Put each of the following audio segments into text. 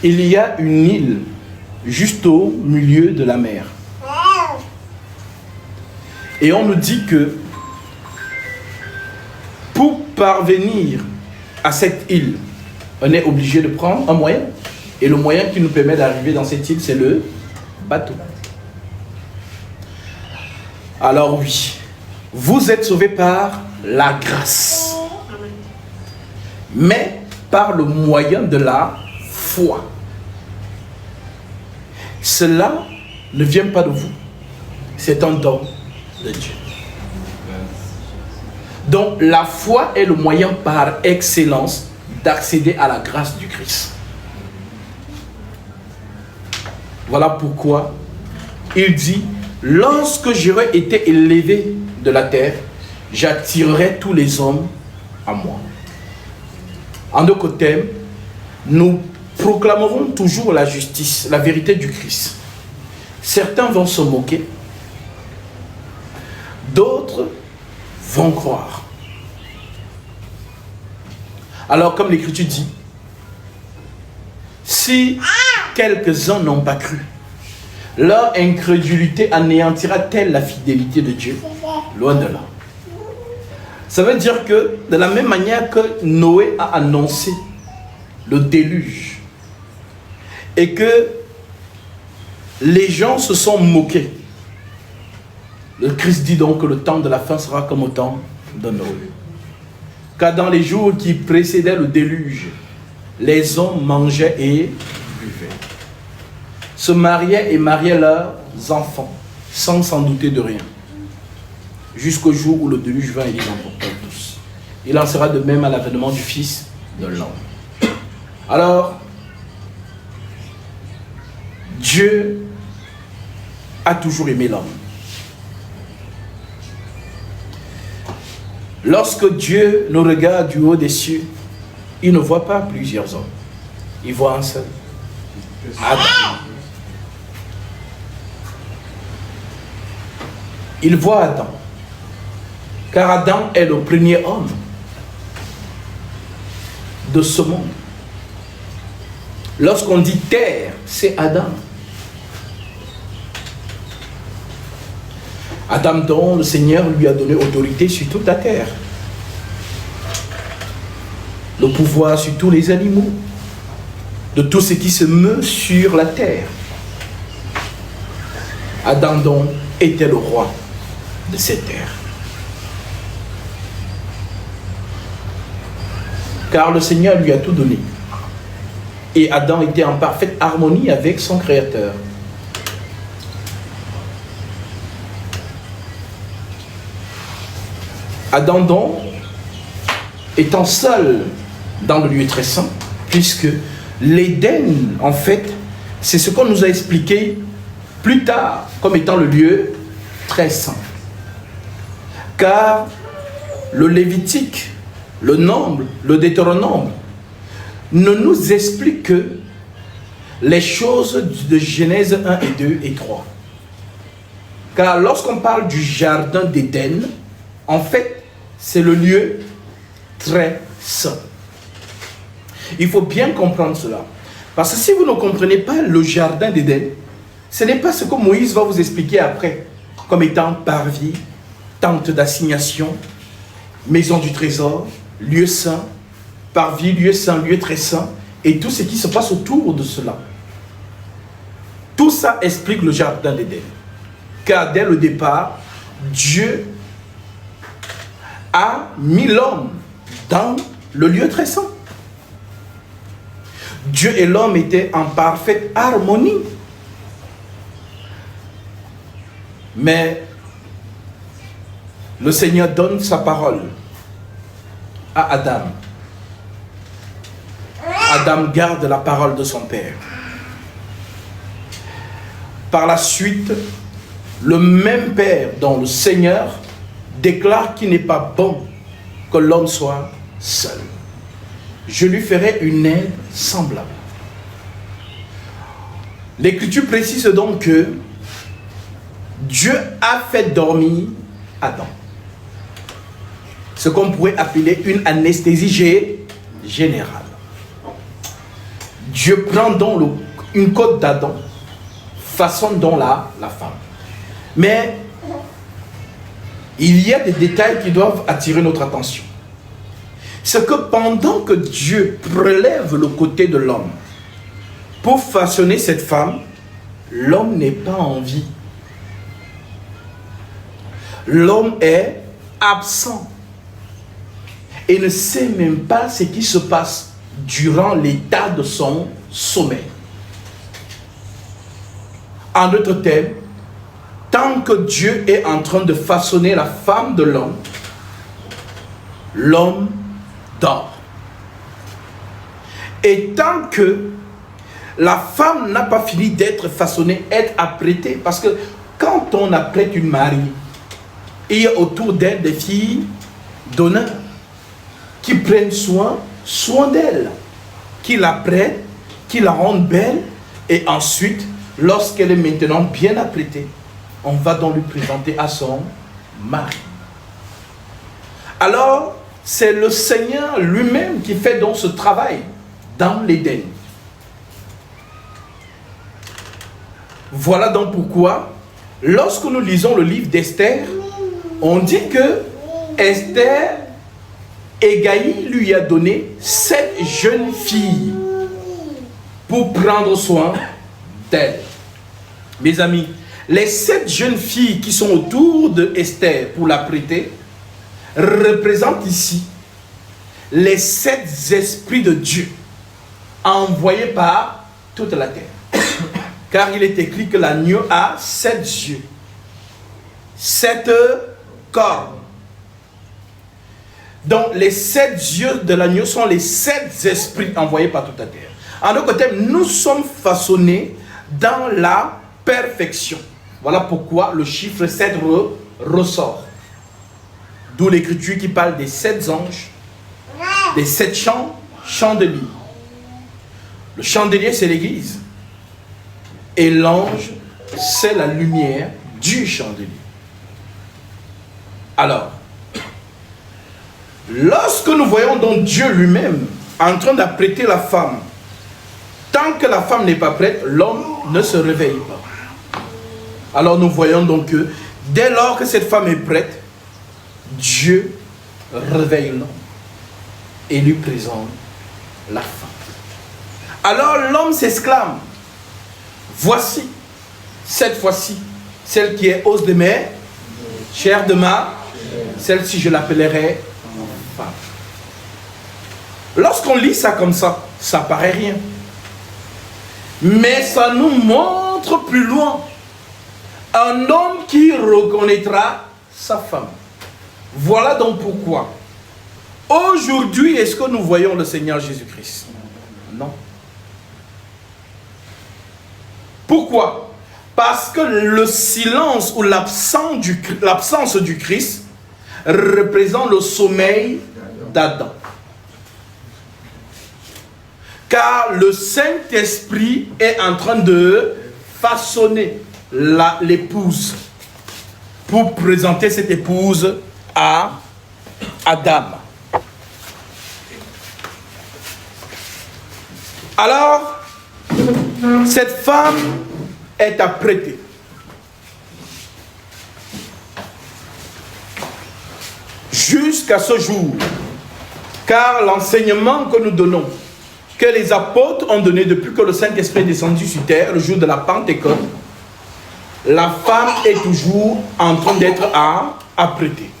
il y a une île juste au milieu de la mer. Et on nous dit que pour parvenir à cette île, on est obligé de prendre un moyen. Et le moyen qui nous permet d'arriver dans cette île, c'est le bateau. Alors oui, vous êtes sauvés par la grâce, mais par le moyen de la foi. Cela ne vient pas de vous, c'est un don de Dieu. Donc la foi est le moyen par excellence d'accéder à la grâce du Christ. Voilà pourquoi il dit: lorsque j'aurai été élevé de la terre, j'attirerai tous les hommes à moi. En d'autres termes, nous proclamerons toujours la justice, la vérité du Christ. Certains vont se moquer, d'autres vont croire. Alors, comme l'Écriture dit, si quelques-uns n'ont pas cru, leur incrédulité anéantira-t-elle la fidélité de Dieu? Loin de là. Ça veut dire que de la même manière que Noé a annoncé le déluge et que les gens se sont moqués, le Christ dit donc que le temps de la fin sera comme au temps de Noé. Car dans les jours qui précédaient le déluge, les hommes mangeaient et buvaient, se mariaient et mariaient leurs enfants, sans s'en douter de rien, jusqu'au jour où le déluge vint et les emporta tous. Il en sera de même à l'avènement du Fils de l'homme. Alors, Dieu a toujours aimé l'homme. Lorsque Dieu nous regarde du haut des cieux, il ne voit pas plusieurs hommes. Il voit un seul, Adam. Il voit Adam, car Adam est le premier homme de ce monde. Lorsqu'on dit terre, c'est Adam. Adam dont le Seigneur lui a donné autorité sur toute la terre, le pouvoir sur tous les animaux, de tout ce qui se meut sur la terre. Adam donc était le roi de cette terre. Car le Seigneur lui a tout donné. Et Adam était en parfaite harmonie avec son Créateur. Adam donc, étant seul dans le lieu très saint, puisque l'Éden, en fait, c'est ce qu'on nous a expliqué plus tard comme étant le lieu très saint. Car le Lévitique, le Nombre, le Deutéronome ne nous explique que les choses de Genèse 1 et 2 et 3. Car lorsqu'on parle du jardin d'Éden, en fait, c'est le lieu très saint. Il faut bien comprendre cela. Parce que si vous ne comprenez pas le jardin d'Éden, ce n'est pas ce que Moïse va vous expliquer après, comme étant parvis, tente d'assignation, maison du trésor, lieu saint, parvis, lieu saint, lieu très saint, et tout ce qui se passe autour de cela. Tout ça explique le jardin d'Éden. Car dès le départ, Dieu a mis l'homme dans le lieu très saint. Dieu et l'homme étaient en parfaite harmonie. Mais le Seigneur donne sa parole à Adam. Adam garde la parole de son Père. Par la suite, le même Père dont le Seigneur déclare qu'il n'est pas bon que l'homme soit seul. Je lui ferai une aide semblable. L'Écriture précise donc que Dieu a fait dormir Adam. Ce qu'on pourrait appeler une anesthésie générale. Dieu prend donc une côte d'Adam, façonne donc la femme. Mais il y a des détails qui doivent attirer notre attention. C'est que pendant que Dieu prélève le côté de l'homme pour façonner cette femme, l'homme n'est pas en vie. L'homme est absent et ne sait même pas ce qui se passe durant l'état de son sommeil. En d'autres termes, tant que Dieu est en train de façonner la femme de l'homme, l'homme dort. Et tant que la femme n'a pas fini d'être façonnée, être apprêtée, parce que quand on apprête une mariée, il y a autour d'elle des filles d'honneur qui prennent soin d'elle, qui la prêtent, qui la rendent belle, et ensuite, lorsqu'elle est maintenant bien apprêtée, on va donc lui présenter à son mari. Alors, c'est le Seigneur lui-même qui fait donc ce travail dans l'Éden. Voilà donc pourquoi, lorsque nous lisons le livre d'Esther, on dit que Esther, Hégaï lui a donné 7 jeunes filles pour prendre soin d'elle. Mes amis, les 7 jeunes filles qui sont autour de Esther pour l'apprêter représentent ici les 7 esprits de Dieu envoyés par toute la terre. Car il est écrit que l'agneau a 7 yeux, 7 cornes. Donc les 7 yeux de l'agneau sont les 7 esprits envoyés par toute la terre. En d'autres termes, nous sommes façonnés dans la perfection. Voilà pourquoi le chiffre 7 ressort. D'où l'écriture qui parle des 7 anges, des 7 chandeliers. Le chandelier, c'est l'église. Et l'ange, c'est la lumière du chandelier. Alors, lorsque nous voyons donc Dieu lui-même en train d'apprêter la femme, tant que la femme n'est pas prête, l'homme ne se réveille pas. Alors nous voyons donc que dès lors que cette femme est prête, Dieu réveille l'homme et lui présente la femme. Alors l'homme s'exclame: voici, cette fois-ci, celle qui est os de mer, chair de ma, celle-ci je l'appellerai femme. Lorsqu'on lit ça comme ça paraît rien. Mais ça nous montre plus loin un homme qui reconnaîtra sa femme. Voilà donc pourquoi aujourd'hui, est-ce que nous voyons le Seigneur Jésus-Christ? Non. Pourquoi? Parce que le silence ou l'absence du Christ représente le sommeil d'Adam. Car le Saint-Esprit est en train de façonner l'épouse pour présenter cette épouse à Adam. Alors, cette femme est apprêtée. Jusqu'à ce jour, car l'enseignement que nous donnons, que les apôtres ont donné depuis que le Saint-Esprit est descendu sur terre, le jour de la Pentecôte, la femme est toujours en train d'être apprêtée.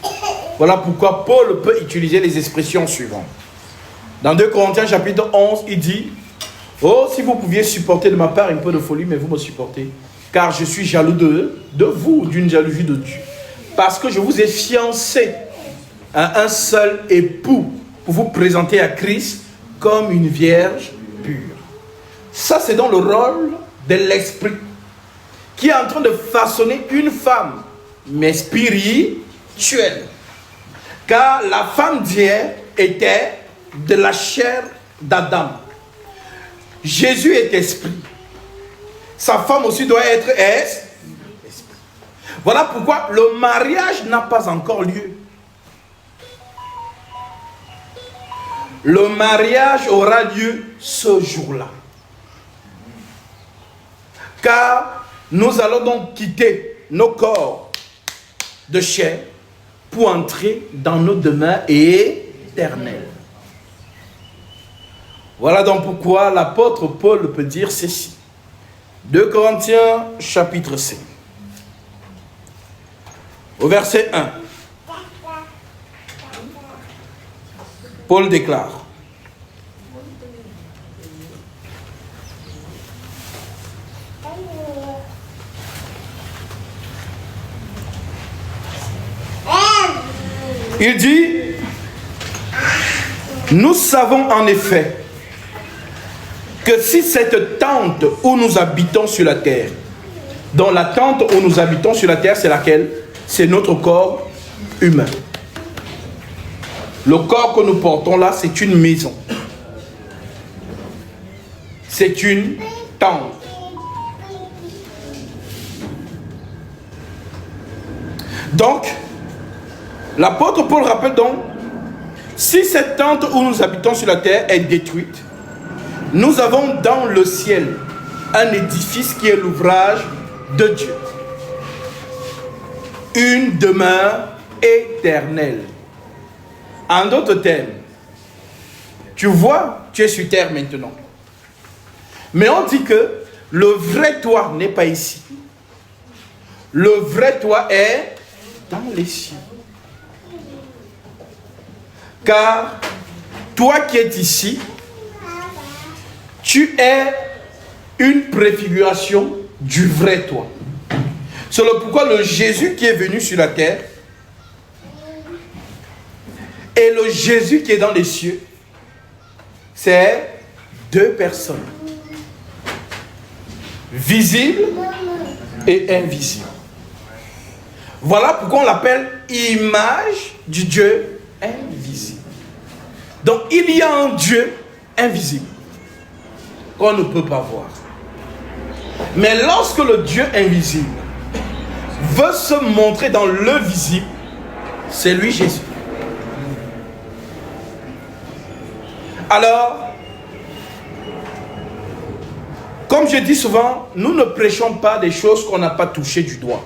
Voilà pourquoi Paul peut utiliser les expressions suivantes. Dans 2 Corinthiens chapitre 11, il dit: oh, si vous pouviez supporter de ma part un peu de folie, mais vous me supportez, car je suis jaloux de vous, d'une jalousie de Dieu. Parce que je vous ai fiancé à un seul époux pour vous présenter à Christ comme une vierge pure. Ça, c'est dans le rôle de l'esprit qui est en train de façonner une femme, mais spirituelle. Car la femme d'hier était de la chair d'Adam. Jésus est esprit. Sa femme aussi doit être esprit. Voilà pourquoi le mariage n'a pas encore lieu. Le mariage aura lieu ce jour-là. Car nous allons donc quitter nos corps de chair pour entrer dans nos demeures éternelles. Voilà donc pourquoi l'apôtre Paul peut dire ceci. 2 Corinthiens chapitre 5. Au verset 1. Paul déclare. Il dit, nous savons en effet que si cette tente où nous habitons sur la terre, dont la tente où nous habitons sur la terre, c'est laquelle? C'est notre corps humain. Le corps que nous portons là, c'est une maison. C'est une tente. Donc, l'apôtre Paul rappelle donc, si cette tente où nous habitons sur la terre est détruite, nous avons dans le ciel un édifice qui est l'ouvrage de Dieu. Une demeure éternelle. En d'autres termes, tu vois, tu es sur terre maintenant. Mais on dit que le vrai toi n'est pas ici. Le vrai toi est dans les cieux. Car toi qui es ici, tu es une préfiguration du vrai toi. C'est pourquoi le Jésus qui est venu sur la terre et le Jésus qui est dans les cieux, c'est deux personnes. Visibles et invisibles. Voilà pourquoi on l'appelle image du Dieu invisible. Donc il y a un Dieu invisible qu'on ne peut pas voir. Mais lorsque le Dieu invisible veut se montrer dans le visible, c'est lui Jésus. Alors, comme je dis souvent, nous ne prêchons pas des choses qu'on n'a pas touchées du doigt.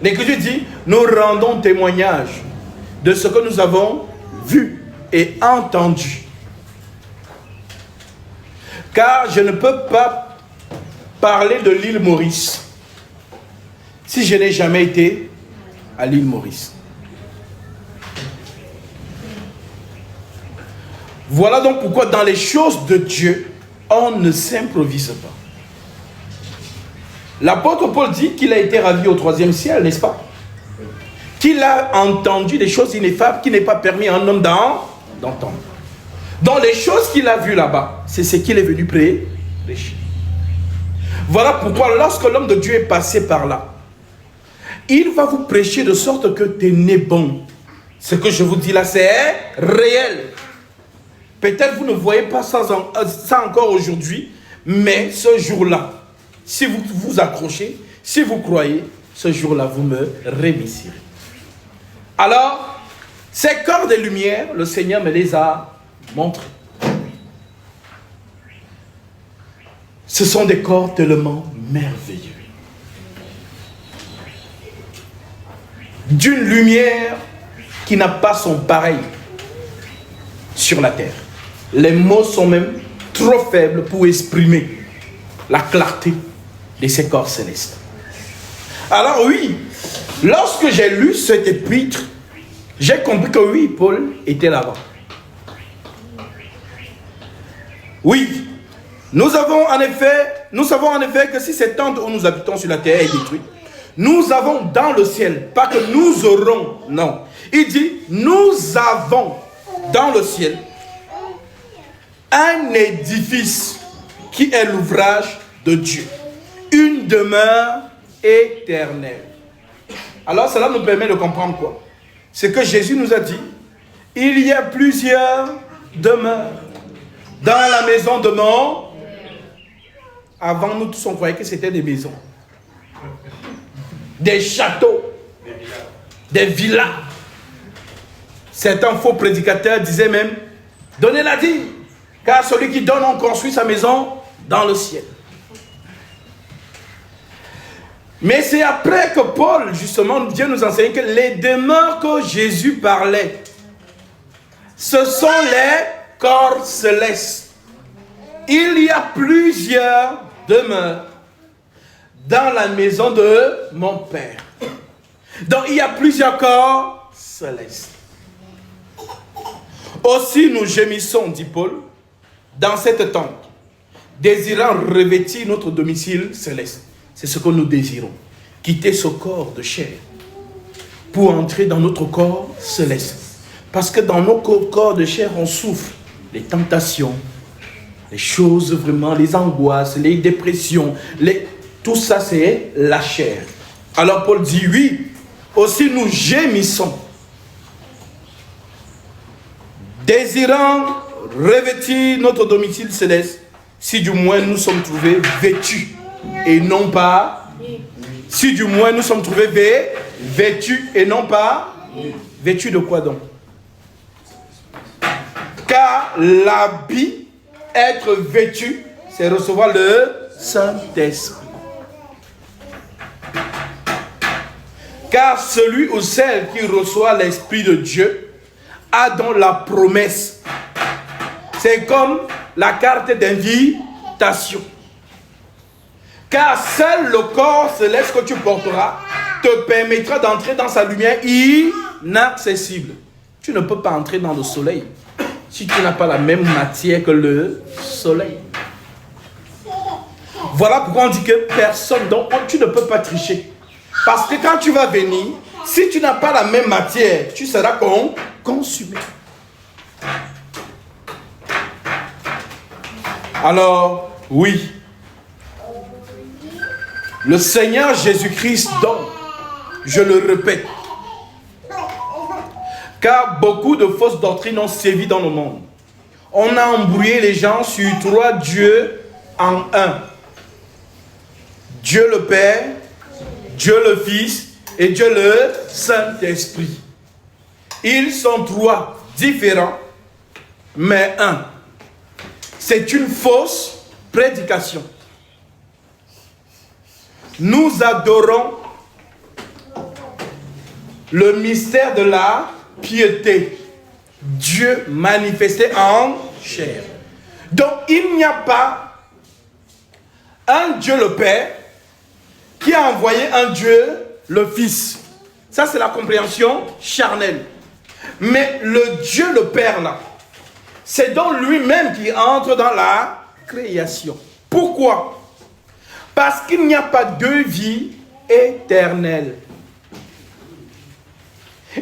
L'Écriture dit, nous rendons témoignage de ce que nous avons vu et entendu. Car je ne peux pas parler de l'île Maurice si je n'ai jamais été à l'île Maurice. Voilà donc pourquoi dans les choses de Dieu, on ne s'improvise pas. L'apôtre Paul dit qu'il a été ravi au 3e ciel, n'est-ce pas? Qu'il a entendu des choses ineffables qui n'est pas permis à un homme d'entendre. Dans les choses qu'il a vues là-bas, c'est ce qu'il est venu prêcher. Voilà pourquoi lorsque l'homme de Dieu est passé par là, il va vous prêcher de sorte que tu es né bon. Ce que je vous dis là, c'est réel. Peut-être vous ne voyez pas ça encore aujourd'hui, mais ce jour-là, si vous vous accrochez, si vous croyez, ce jour-là, vous me réussirez. Alors, ces corps de lumière, le Seigneur me les a montrés. Ce sont des corps tellement merveilleux. D'une lumière qui n'a pas son pareil sur la terre. Les mots sont même trop faibles pour exprimer la clarté de ces corps célestes. Alors oui, lorsque j'ai lu cet épître, j'ai compris que oui, Paul était là-bas. Oui, nous savons en effet que si cette tente où nous habitons sur la terre est détruite, nous avons dans le ciel, pas que nous aurons, non. Il dit, nous avons dans le ciel un édifice qui est l'ouvrage de Dieu. Une demeure éternelle. Alors cela nous permet de comprendre quoi? C'est que Jésus nous a dit, il y a plusieurs demeures dans la maison de mon... Avant nous tous on croyait que c'était des maisons. Des châteaux. Des villas. Certains faux prédicateurs disaient même, donnez la dîme, car celui qui donne, on construit sa maison dans le ciel. Mais c'est après que Paul, justement, Dieu nous enseigne que les demeures que Jésus parlait, ce sont les corps célestes. Il y a plusieurs demeures dans la maison de mon Père. Donc il y a plusieurs corps célestes. Aussi nous gémissons, dit Paul, dans cette tente, désirant revêtir notre domicile céleste. C'est ce que nous désirons. Quitter ce corps de chair pour entrer dans notre corps céleste. Parce que dans nos corps de chair, on souffre les tentations, les choses vraiment, les angoisses, les dépressions, tout ça c'est la chair. Alors Paul dit oui, aussi nous gémissons, désirant revêtir notre domicile céleste, si du moins nous sommes trouvés vêtus et non pas, si du moins nous sommes trouvés vêtus et non pas, vêtus de quoi donc? Car l'habit, être vêtu, c'est recevoir le Saint-Esprit. Car celui ou celle qui reçoit l'Esprit de Dieu a donc la promesse. C'est comme la carte d'invitation. Car seul le corps céleste que tu porteras te permettra d'entrer dans sa lumière inaccessible. Tu ne peux pas entrer dans le soleil si tu n'as pas la même matière que le soleil. Voilà pourquoi on dit que personne, donc tu ne peux pas tricher. Parce que quand tu vas venir, si tu n'as pas la même matière, tu seras consumé. Alors, oui, le Seigneur Jésus-Christ donc, je le répète, car beaucoup de fausses doctrines ont sévi dans le monde. On a embrouillé les gens sur 3 dieux en un. Dieu le Père, Dieu le Fils et Dieu le Saint-Esprit. Ils sont 3 différents, mais un. C'est une fausse prédication. Nous adorons le mystère de la piété. Dieu manifesté en chair. Donc il n'y a pas un Dieu le Père qui a envoyé un Dieu le Fils. Ça c'est la compréhension charnelle. Mais le Dieu le Père là, c'est donc lui-même qui entre dans la création. Pourquoi? Parce qu'il n'y a pas 2 vies éternelles.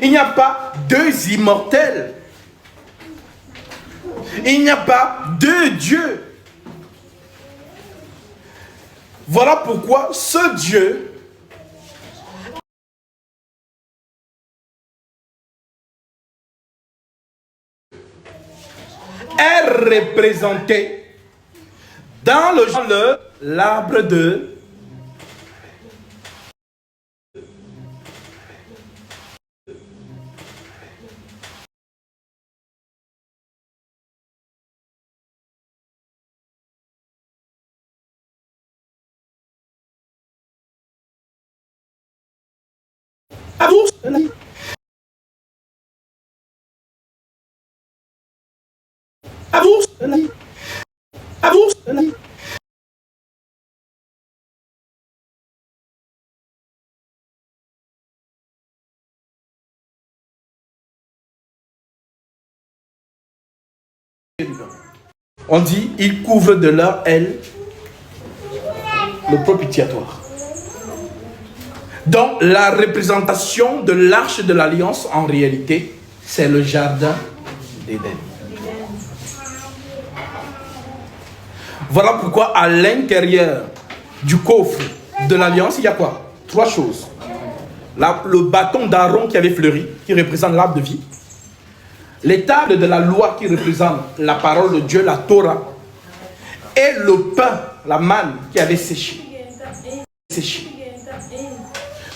Il n'y a pas 2 immortels. Il n'y a pas 2 dieux. Voilà pourquoi ce Dieu est représenté dans l'arbre de on dit, il couvre de leur aile le propitiatoire. Donc, la représentation de l'arche de l'alliance, en réalité, c'est le jardin d'Éden. Voilà pourquoi, à l'intérieur du coffre de l'alliance, il y a quoi? 3 choses. Le bâton d'Aaron qui avait fleuri, qui représente l'arbre de vie. Les tables de la loi qui représentent la parole de Dieu, la Torah. Et le pain, la manne qui avait séché.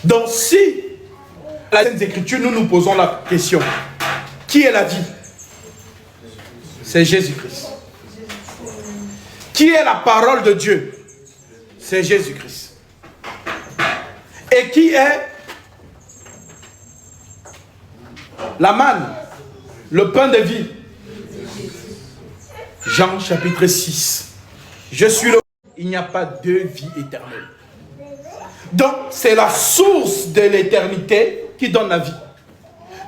Donc si, à la Sainte Écriture, nous nous posons la question, qui est la vie? C'est Jésus-Christ. Qui est la parole de Dieu? C'est Jésus-Christ. Et qui est la manne, le pain de vie. Jean chapitre 6. Je suis le... Il n'y a pas de vie éternelle. Donc, c'est la source de l'éternité qui donne la vie.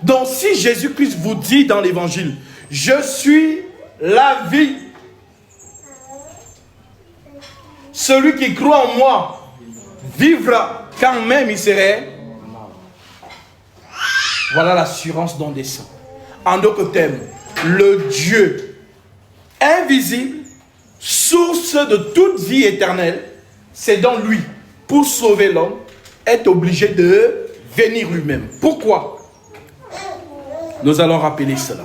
Donc, si Jésus-Christ vous dit dans l'évangile, je suis la vie, celui qui croit en moi vivra quand même il serait mort. Voilà l'assurance dont descend. En d'autres termes, le Dieu invisible, source de toute vie éternelle, c'est dans lui, pour sauver l'homme, est obligé de venir lui-même. Pourquoi? Nous allons rappeler cela.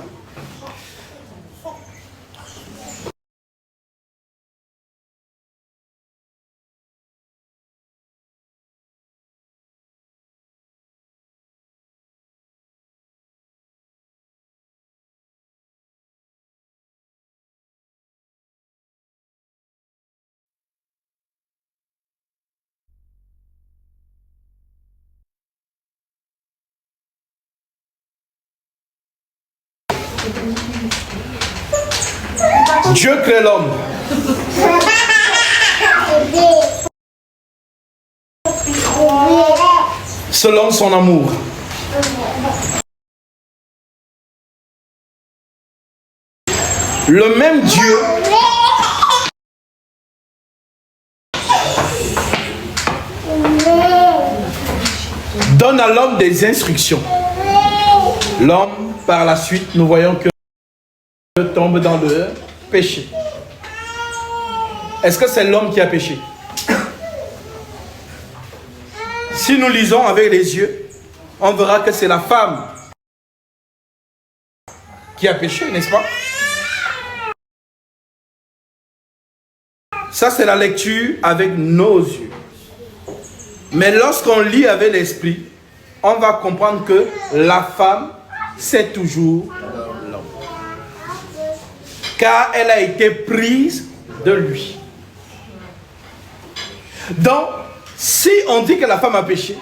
Dieu crée l'homme. Selon son amour. Le même Dieu donne à l'homme des instructions. L'homme, par la suite, nous voyons que tombe dans le péché. Est-ce que c'est l'homme qui a péché? Si nous lisons avec les yeux, on verra que c'est la femme qui a péché, n'est-ce pas? Ça, c'est la lecture avec nos yeux. Mais lorsqu'on lit avec l'esprit, on va comprendre que la femme, c'est toujours l'homme. Car elle a été prise de lui. Donc, si on dit que la femme a péché,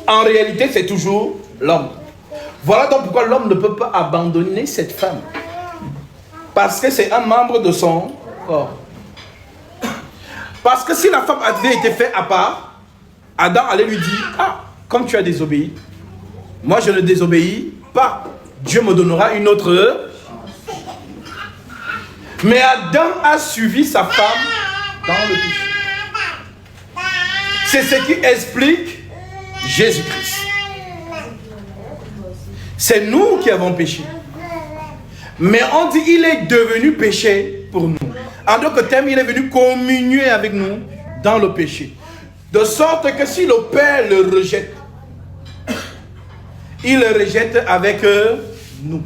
en réalité, c'est toujours l'homme. Voilà donc pourquoi l'homme ne peut pas abandonner cette femme. Parce que c'est un membre de son corps. Parce que si la femme avait été faite à part, Adam allait lui dire, ah, comme tu as désobéi, moi je ne désobéis pas. Dieu me donnera une autre. Mais Adam a suivi sa femme dans le péché. C'est ce qui explique Jésus-Christ. C'est nous qui avons péché. Mais on dit qu'il est devenu péché pour nous. En d'autres termes, il est venu communier avec nous dans le péché. De sorte que si le Père le rejette, il le rejette avec nous.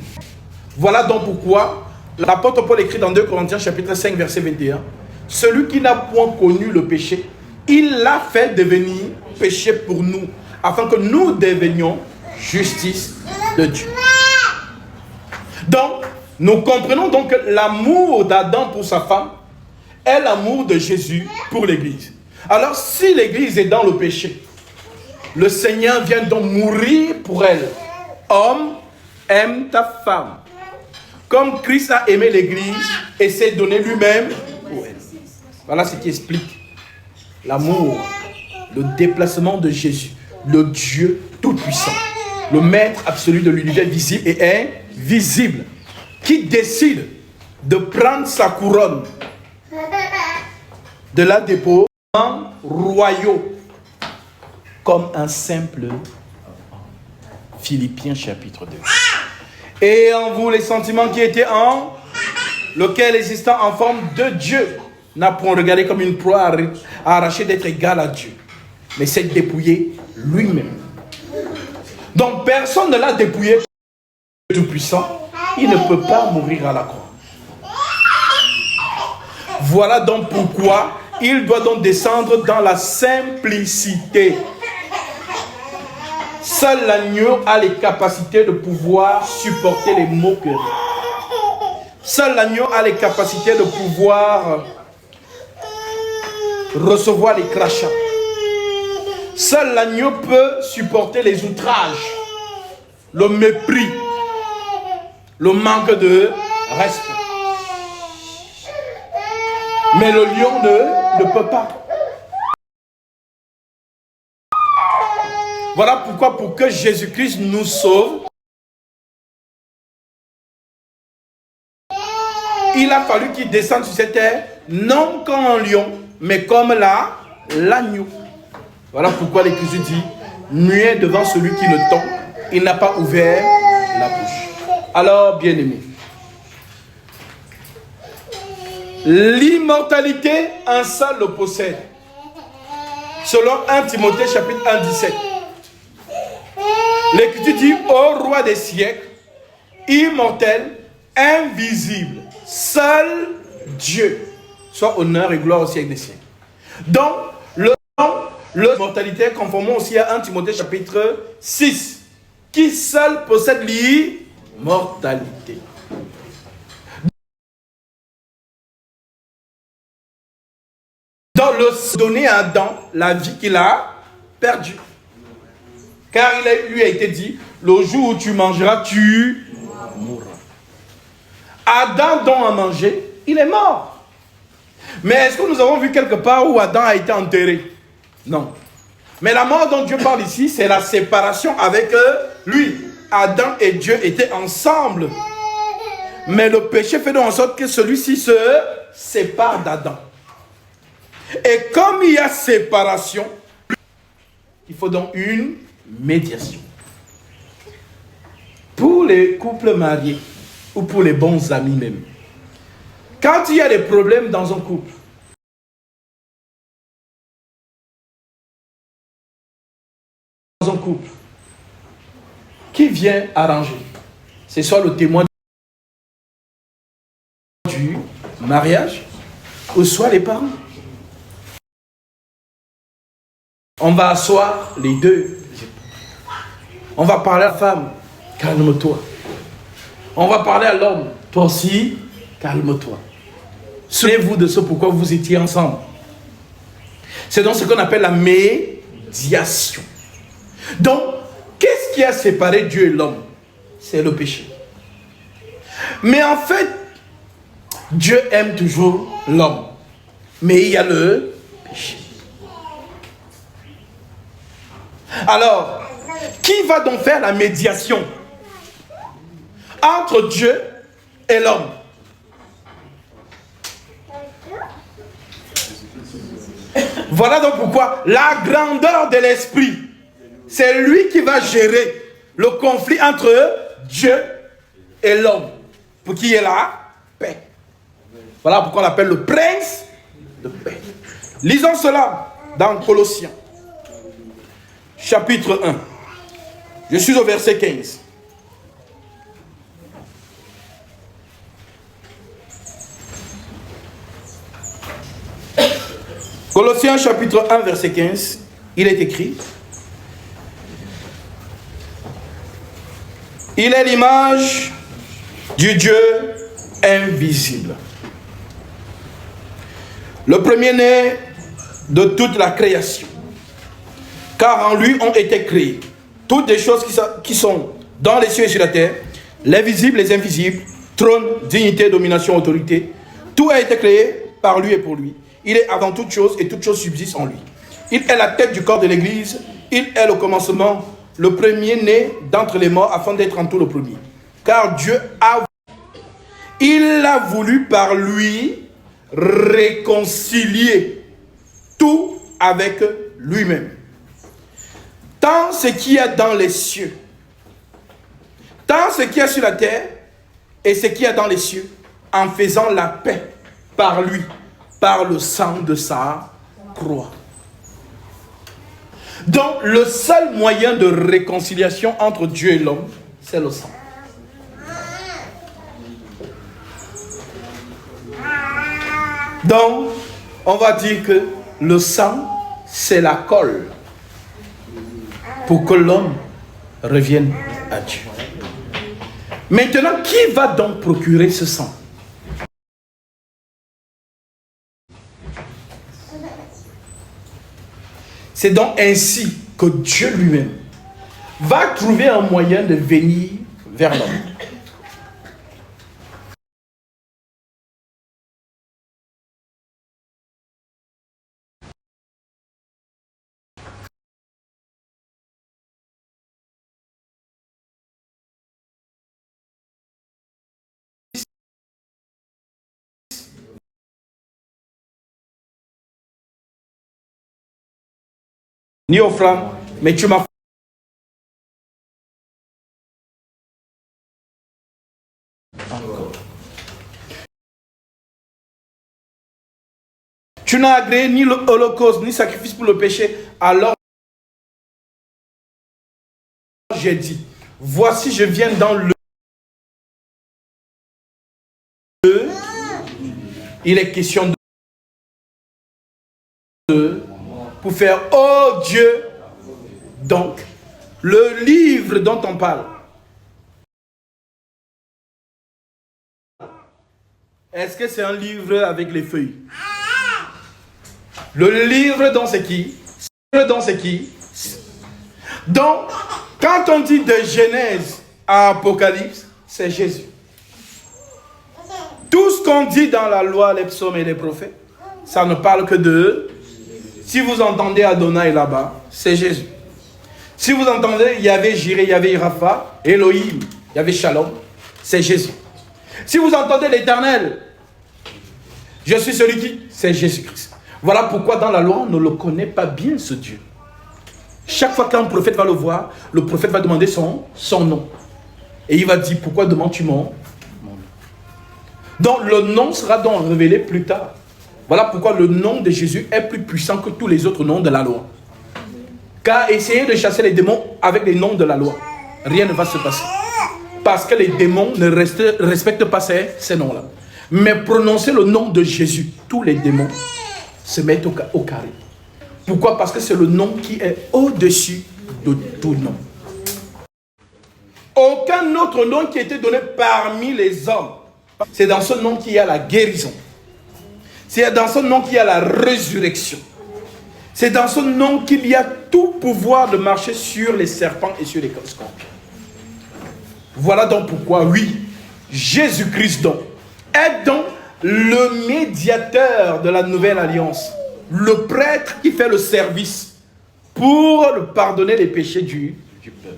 Voilà donc pourquoi l'apôtre Paul écrit dans 2 Corinthiens chapitre 5 verset 21. Celui qui n'a point connu le péché, il l'a fait devenir péché pour nous, afin que nous devenions justice de Dieu. Donc, nous comprenons donc que l'amour d'Adam pour sa femme est l'amour de Jésus pour l'Église. Alors, si l'Église est dans le péché, le Seigneur vient donc mourir pour elle. Homme, aime ta femme. Comme Christ a aimé l'Église et s'est donné lui-même pour elle. Voilà ce qui explique l'amour, le déplacement de Jésus, le Dieu tout-puissant, le maître absolu de l'univers visible et invisible, qui décide de prendre sa couronne, de la déposer en royaux, comme un simple Philippiens chapitre 2. Et en vous les sentiments qui étaient en lequel existant en forme de Dieu n'a point regardé comme une proie à arracher d'être égal à Dieu, mais s'est dépouillé lui-même. Donc personne ne l'a dépouillé tout-puissant. Il ne peut pas mourir à la croix. Voilà donc pourquoi il doit donc descendre dans la simplicité. Seul l'agneau a les capacités de pouvoir supporter les moqueries. Seul l'agneau a les capacités de pouvoir recevoir les crachats. Seul l'agneau peut supporter les outrages, le mépris, le manque de respect. Mais le lion ne peut pas. Voilà pourquoi, pour que Jésus-Christ nous sauve, il a fallu qu'il descende sur cette terre, non comme un lion, mais comme l'agneau. Voilà pourquoi l'Écriture dit, muet devant celui qui le tend, il n'a pas ouvert la bouche. Alors, bien-aimés, l'immortalité, un seul le possède. Selon 1 Timothée chapitre 1, 17. L'Écriture dit, ô roi des siècles, immortel, invisible, seul Dieu, soit honneur et gloire au siècle des siècles. Donc, l'immortalité, conformément aussi à 1 Timothée chapitre 6, qui seul possède l'immortalité. Donc, le donner à Adam la vie qu'il a perdue. Car lui a été dit, le jour où tu mangeras, tu mourras. Adam dont a mangé, il est mort. Mais est-ce que nous avons vu quelque part où Adam a été enterré? Non. Mais la mort dont Dieu parle ici, c'est la séparation avec lui. Adam et Dieu étaient ensemble. Mais le péché fait donc en sorte que celui-ci se sépare d'Adam. Et comme il y a séparation, il faut donc une médiation. Pour les couples mariés, ou pour les bons amis même, quand il y a des problèmes dans un couple, qui vient arranger? C'est soit le témoin du mariage, ou soit les parents. On va asseoir les deux. On va parler à la femme, calme-toi. On va parler à l'homme, toi aussi, calme-toi. Souvenez-vous de ce pourquoi vous étiez ensemble. C'est donc ce qu'on appelle la médiation. Donc, qu'est-ce qui a séparé Dieu et l'homme? C'est le péché. Mais en fait, Dieu aime toujours l'homme. Mais il y a le péché. Alors, qui va donc faire la médiation entre Dieu et l'homme? Voilà donc pourquoi la grandeur de l'esprit, c'est lui qui va gérer le conflit entre Dieu et l'homme, pour qu'il y ait la paix. Voilà pourquoi on l'appelle le prince de paix. Lisons cela dans Colossiens, chapitre 1. Je suis au verset 15. Colossiens chapitre 1 verset 15, il est écrit: il est l'image du Dieu invisible, le premier-né de toute la création, car en lui ont été créées toutes les choses qui sont dans les cieux et sur la terre, les visibles, les invisibles, trône, dignité, domination, autorité. Tout a été créé par lui et pour lui. Il est avant toute chose et toute chose subsiste en lui. Il est la tête du corps de l'Église. Il est le commencement, le premier-né d'entre les morts, afin d'être en tout le premier. Car Dieu il a voulu par lui réconcilier tout avec lui-même. Tant ce qu'il y a dans les cieux, tant ce qu'il y a sur la terre et ce qu'il y a dans les cieux, en faisant la paix par lui, par le sang de sa croix. Donc, le seul moyen de réconciliation entre Dieu et l'homme, c'est le sang. Donc, on va dire que le sang, c'est la colle pour que l'homme revienne à Dieu. Maintenant, qui va donc procurer ce sang? C'est donc ainsi que Dieu lui-même va trouver un moyen de venir vers l'homme. Ni offrande, mais tu m'as encore. Tu n'as agréé ni l'holocauste, ni sacrifice pour le péché. Alors j'ai dit, voici je viens dans le... Il est question de... Pour faire, oh Dieu, donc, le livre dont on parle. Est-ce que c'est un livre avec les feuilles? Le livre dont c'est qui? Donc, quand on dit de Genèse à Apocalypse, c'est Jésus. Tout ce qu'on dit dans la loi, les psaumes et les prophètes, ça ne parle que de... Si vous entendez Adonai là-bas, c'est Jésus. Si vous entendez Yahvé Jireh, Yahvé Rapha, Elohim, Yahvé Shalom, c'est Jésus. Si vous entendez l'Éternel, je suis celui qui, c'est Jésus-Christ. Voilà pourquoi dans la loi, on ne le connaît pas bien, ce Dieu. Chaque fois qu'un prophète va le voir, le prophète va demander son nom. Et il va dire, pourquoi demandes-tu mon nom? Donc le nom sera donc révélé plus tard. Voilà pourquoi le nom de Jésus est plus puissant que tous les autres noms de la loi. Car essayez de chasser les démons avec les noms de la loi. Rien ne va se passer. Parce que les démons ne respectent pas ces noms-là. Mais prononcez le nom de Jésus. Tous les démons se mettent au carré. Pourquoi? Parce que c'est le nom qui est au-dessus de tout nom. Aucun autre nom qui a été donné parmi les hommes. C'est dans ce nom qu'il y a la guérison. C'est dans ce nom qu'il y a la résurrection. C'est dans ce nom qu'il y a tout pouvoir de marcher sur les serpents et sur les scorpions. Voilà donc pourquoi, oui, Jésus-Christ donc est donc le médiateur de la nouvelle alliance. Le prêtre qui fait le service pour pardonner les péchés du peuple.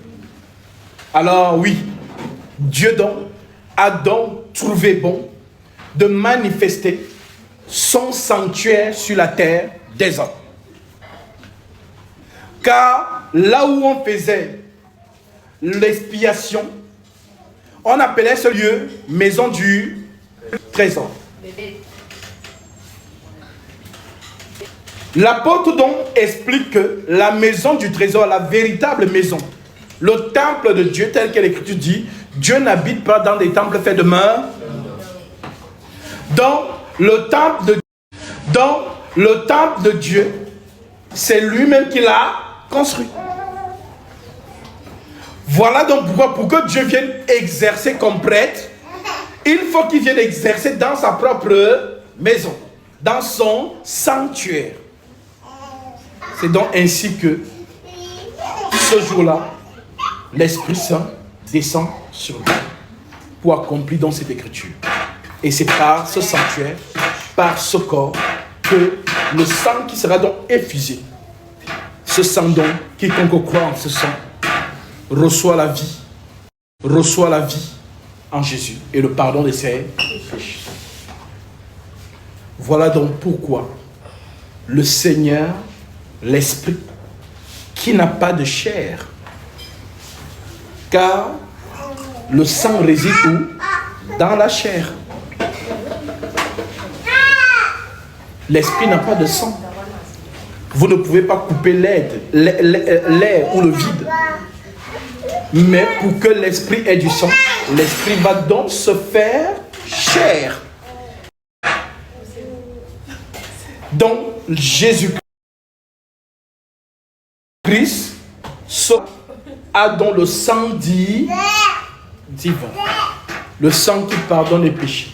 Alors oui, Dieu donc a donc trouvé bon de manifester son sanctuaire sur la terre des hommes. Car là où on faisait l'expiation, on appelait ce lieu maison du trésor. L'apôtre donc explique que la maison du trésor, la véritable maison, le temple de Dieu tel que l'Écriture dit, Dieu n'habite pas dans des temples faits de main. Donc, le temple de Dieu, c'est lui-même qui l'a construit. Voilà donc pourquoi, pour que Dieu vienne exercer comme prêtre, il faut qu'il vienne exercer dans sa propre maison, dans son sanctuaire. C'est donc ainsi que, ce jour-là, l'Esprit Saint descend sur lui pour accomplir dans cette écriture. Et c'est par ce sanctuaire, par ce corps, que le sang qui sera donc effusé, ce sang donc, quiconque croit en ce sang, reçoit la vie en Jésus et le pardon de ses péchés. Voilà donc pourquoi le Seigneur, l'Esprit, qui n'a pas de chair, car le sang réside où? Dans la chair. L'Esprit n'a pas de sang. Vous ne pouvez pas couper l'air ou le vide. Mais pour que l'Esprit ait du sang, l'Esprit va donc se faire chair. Donc, Jésus-Christ a donc le sang divin. Le sang qui pardonne les péchés.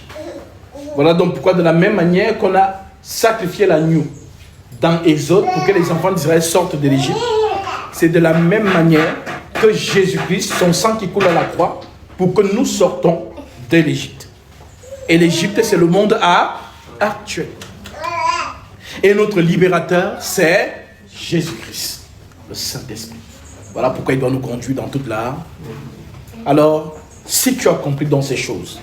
Voilà donc pourquoi de la même manière qu'on a sacrifié l'agneau dans Exode pour que les enfants d'Israël sortent de l'Égypte, c'est de la même manière que Jésus-Christ, son sang qui coule à la croix, pour que nous sortons de l'Égypte. Et l'Égypte, c'est le monde actuel. Et notre libérateur, c'est Jésus-Christ, le Saint-Esprit. Voilà pourquoi il doit nous conduire dans toute la... Alors, si tu as compris dans ces choses,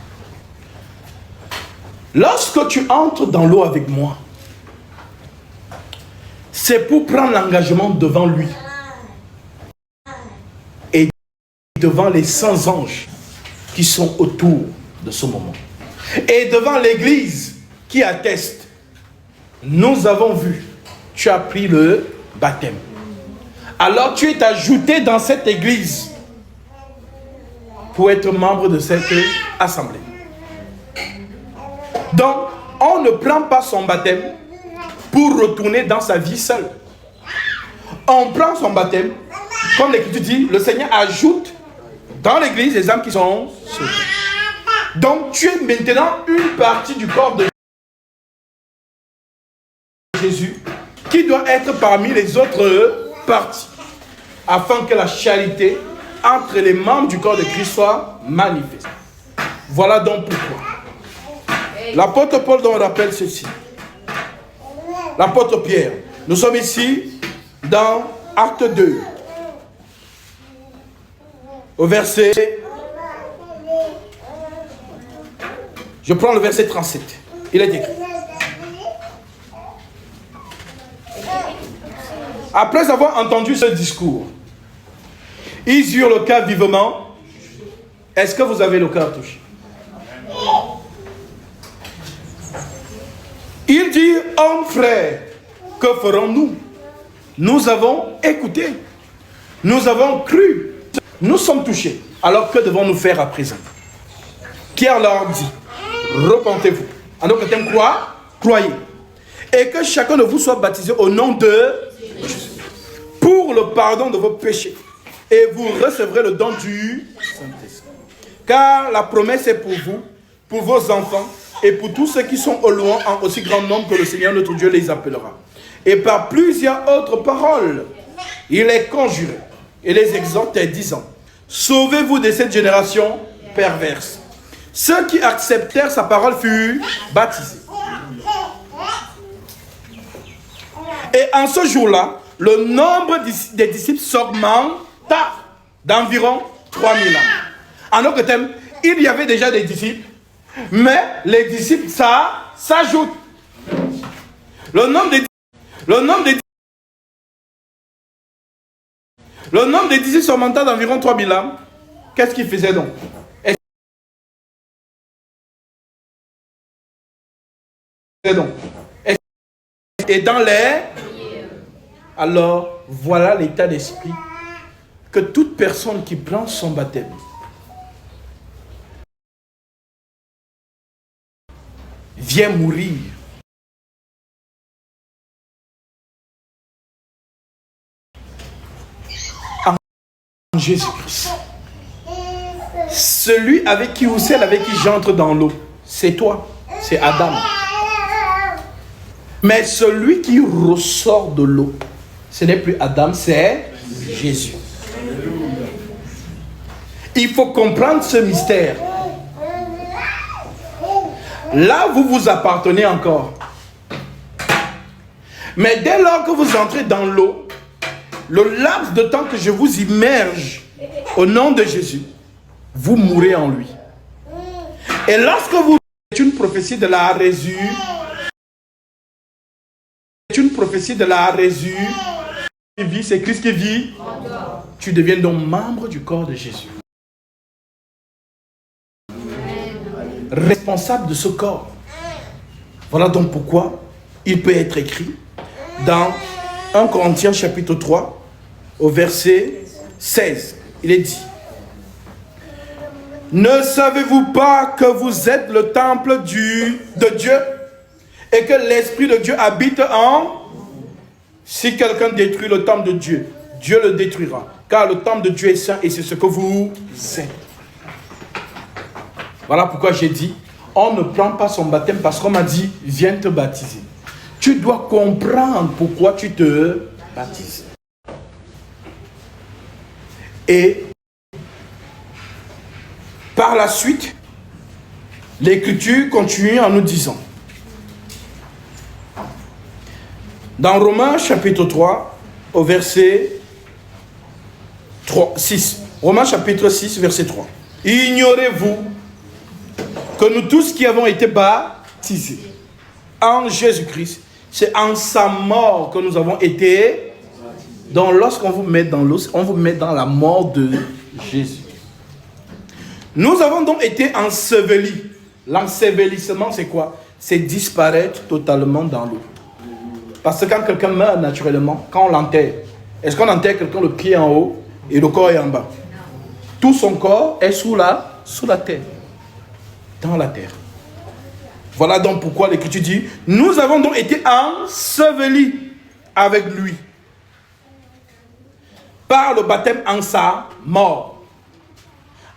lorsque tu entres dans l'eau avec moi, c'est pour prendre l'engagement devant lui et devant les saints anges qui sont autour de ce moment. Et devant l'église qui atteste, nous avons vu, tu as pris le baptême. Alors tu es ajouté dans cette église pour être membre de cette assemblée. Donc, on ne prend pas son baptême pour retourner dans sa vie seule. On prend son baptême, comme l'Écriture dit, le Seigneur ajoute dans l'église les âmes qui sont sauvées. Donc, tu es maintenant une partie du corps de Jésus qui doit être parmi les autres parties, afin que la charité entre les membres du corps de Christ soit manifeste. Voilà donc pourquoi l'apôtre Paul donc rappelle ceci. L'apôtre Pierre, nous sommes ici dans Acte 2, au verset, je prends le verset 37, il est écrit: après avoir entendu ce discours, ils eurent le cœur vivement. Est-ce que vous avez le cœur touché? Il dit: hommes frères, que ferons-nous? Nous avons écouté, nous avons cru, nous sommes touchés. Alors que devons-nous faire à présent? Pierre leur dit: repentez-vous. En d'autres termes, quoi? Croyez. Et que chacun de vous soit baptisé au nom de Jésus pour le pardon de vos péchés. Et vous recevrez le don du Saint-Esprit. Car la promesse est pour vous, pour vos enfants, et pour tous ceux qui sont au loin, en aussi grand nombre que le Seigneur notre Dieu les appellera. Et par plusieurs autres paroles, il les conjurait et les exhortait, disant: sauvez-vous de cette génération perverse. Ceux qui acceptèrent sa parole furent baptisés. Et en ce jour-là, le nombre des disciples s'augmenta d'environ 3000 âmes. En d'autres termes, il y avait déjà des disciples, mais les disciples, ça s'ajoute. Le nombre des disciples s'augmenta d'environ 3000 âmes. Qu'est-ce qu'ils faisaient donc? Et dans les... Alors, voilà l'état d'esprit que toute personne qui prend son baptême vient mourir en Jésus-Christ. Celui avec qui ou celle avec qui j'entre dans l'eau, c'est toi, c'est Adam. Mais celui qui ressort de l'eau, ce n'est plus Adam, c'est Jésus. Il faut comprendre ce mystère. Là, vous vous appartenez encore. Mais dès lors que vous entrez dans l'eau, le laps de temps que je vous immerge au nom de Jésus, vous mourrez en lui. Et lorsque vous... C'est une prophétie de la résurrection. C'est une prophétie de la résurrection. C'est Christ qui vit. Tu deviens donc membre du corps de Jésus. Responsable de ce corps. Voilà donc pourquoi il peut être écrit dans 1 Corinthiens chapitre 3 au verset 16. Il est dit: ne savez-vous pas que vous êtes le temple de Dieu et que l'Esprit de Dieu habite en... Si quelqu'un détruit le temple de Dieu, Dieu le détruira. Car le temple de Dieu est saint et c'est ce que vous êtes. Voilà pourquoi j'ai dit, on ne prend pas son baptême parce qu'on m'a dit, viens te baptiser. tu dois comprendre pourquoi tu te baptises. Et par la suite, l'Écriture continue en nous disant, dans Romains chapitre 3, au verset 6. Romains chapitre 6, verset 3. Ignorez-vous que nous tous qui avons été baptisés en Jésus-Christ, c'est en sa mort que nous avons été. Donc lorsqu'on vous met dans l'eau, on vous met dans la mort de Jésus. Nous avons donc été ensevelis. L'ensevelissement, c'est quoi? C'est disparaître totalement dans l'eau. Parce que quand quelqu'un meurt naturellement, quand on l'enterre, est-ce qu'on enterre quelqu'un le pied en haut et le corps est en bas? Tout son corps est sous la terre. Dans la terre. Voilà donc pourquoi l'Écriture dit, nous avons donc été ensevelis avec lui par le baptême en sa mort,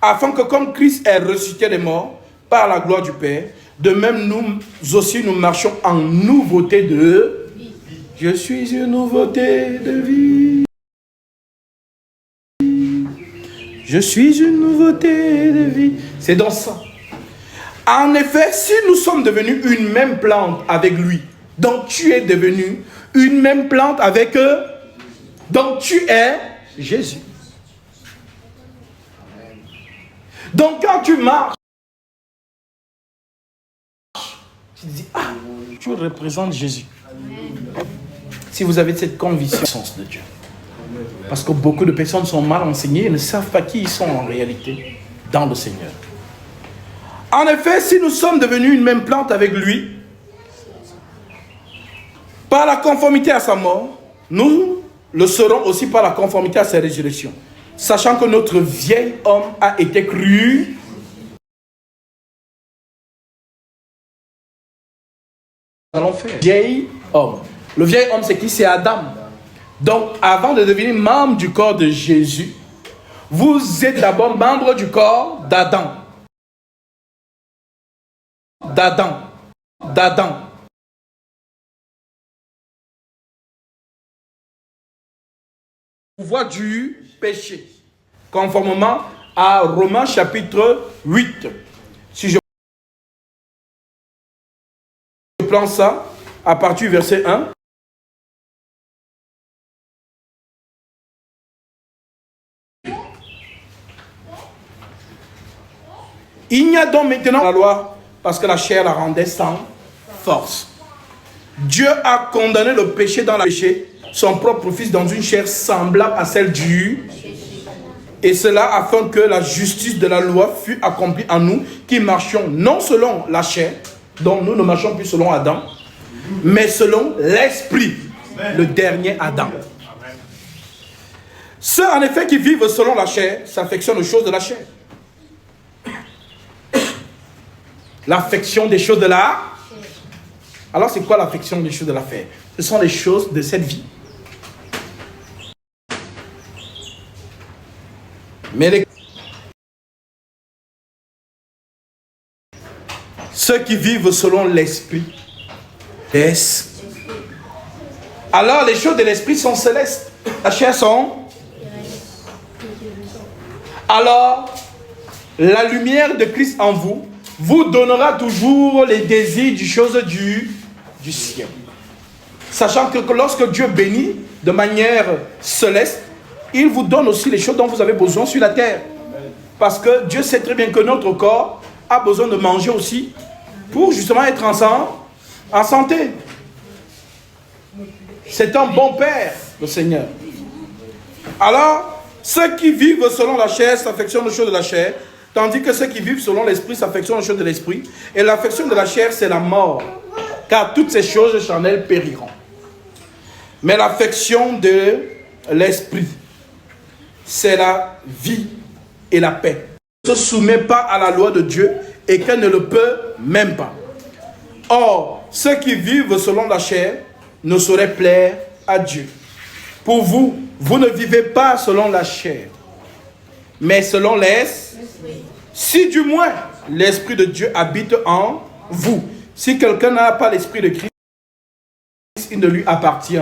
afin que comme Christ est ressuscité des morts par la gloire du Père, de même nous aussi nous marchons en nouveauté de vie. Je suis une nouveauté de vie. Je suis une nouveauté de vie. C'est dans ça. En effet, si nous sommes devenus une même plante avec lui, donc tu es devenu une même plante avec eux, donc tu es Jésus. Donc quand tu marches, tu dis, ah, tu représentes Jésus. Si vous avez cette conviction de Dieu. Parce que beaucoup de personnes sont mal enseignées et ne savent pas qui ils sont en réalité dans le Seigneur. En effet, si nous sommes devenus une même plante avec lui, par la conformité à sa mort, nous le serons aussi par la conformité à sa résurrection. Sachant que notre vieil homme a été cru. Allons faire. Vieil homme. Le vieil homme, c'est qui? C'est Adam. Donc, avant de devenir membre du corps de Jésus, vous êtes d'abord membre du corps d'Adam. D'Adam. Pouvoir du péché. Conformément à Romains chapitre 8. Si je prends ça à partir du verset 1. Il n'y a donc maintenant la loi parce que la chair la rendait sans force. Dieu a condamné le péché dans le péché, son propre fils dans une chair semblable à celle du... Et cela afin que la justice de la loi fût accomplie en nous qui marchions non selon la chair, donc nous ne marchons plus selon Adam, mais selon l'esprit, le dernier Adam. Ceux en effet qui vivent selon la chair s'affectionnent aux choses de la chair. L'affection des choses de la... Alors c'est quoi l'affection des choses de la chair? Ce sont les choses de cette vie. Mais ceux qui vivent selon l'esprit, alors les choses de l'esprit sont célestes. La chair sont... Alors, la lumière de Christ en vous vous donnera toujours les désirs des choses du ciel. Sachant que lorsque Dieu bénit de manière céleste, il vous donne aussi les choses dont vous avez besoin sur la terre. Parce que Dieu sait très bien que notre corps a besoin de manger aussi pour justement être en santé. C'est un bon Père, le Seigneur. Alors, ceux qui vivent selon la chair s'affectionnent aux choses de la chair, tandis que ceux qui vivent selon l'esprit s'affectionnent aux choses de l'esprit. Et l'affection de la chair, c'est la mort, car toutes ces choses charnelles périront. Mais l'affection de l'esprit, c'est la vie et la paix. Ne se soumet pas à la loi de Dieu et qu'elle ne le peut même pas. Or, ceux qui vivent selon la chair ne sauraient plaire à Dieu. Pour vous, vous ne vivez pas selon la chair, mais selon l'esprit. Si du moins l'Esprit de Dieu habite en vous. Si quelqu'un n'a pas l'Esprit de Christ, Fils, il ne lui appartient.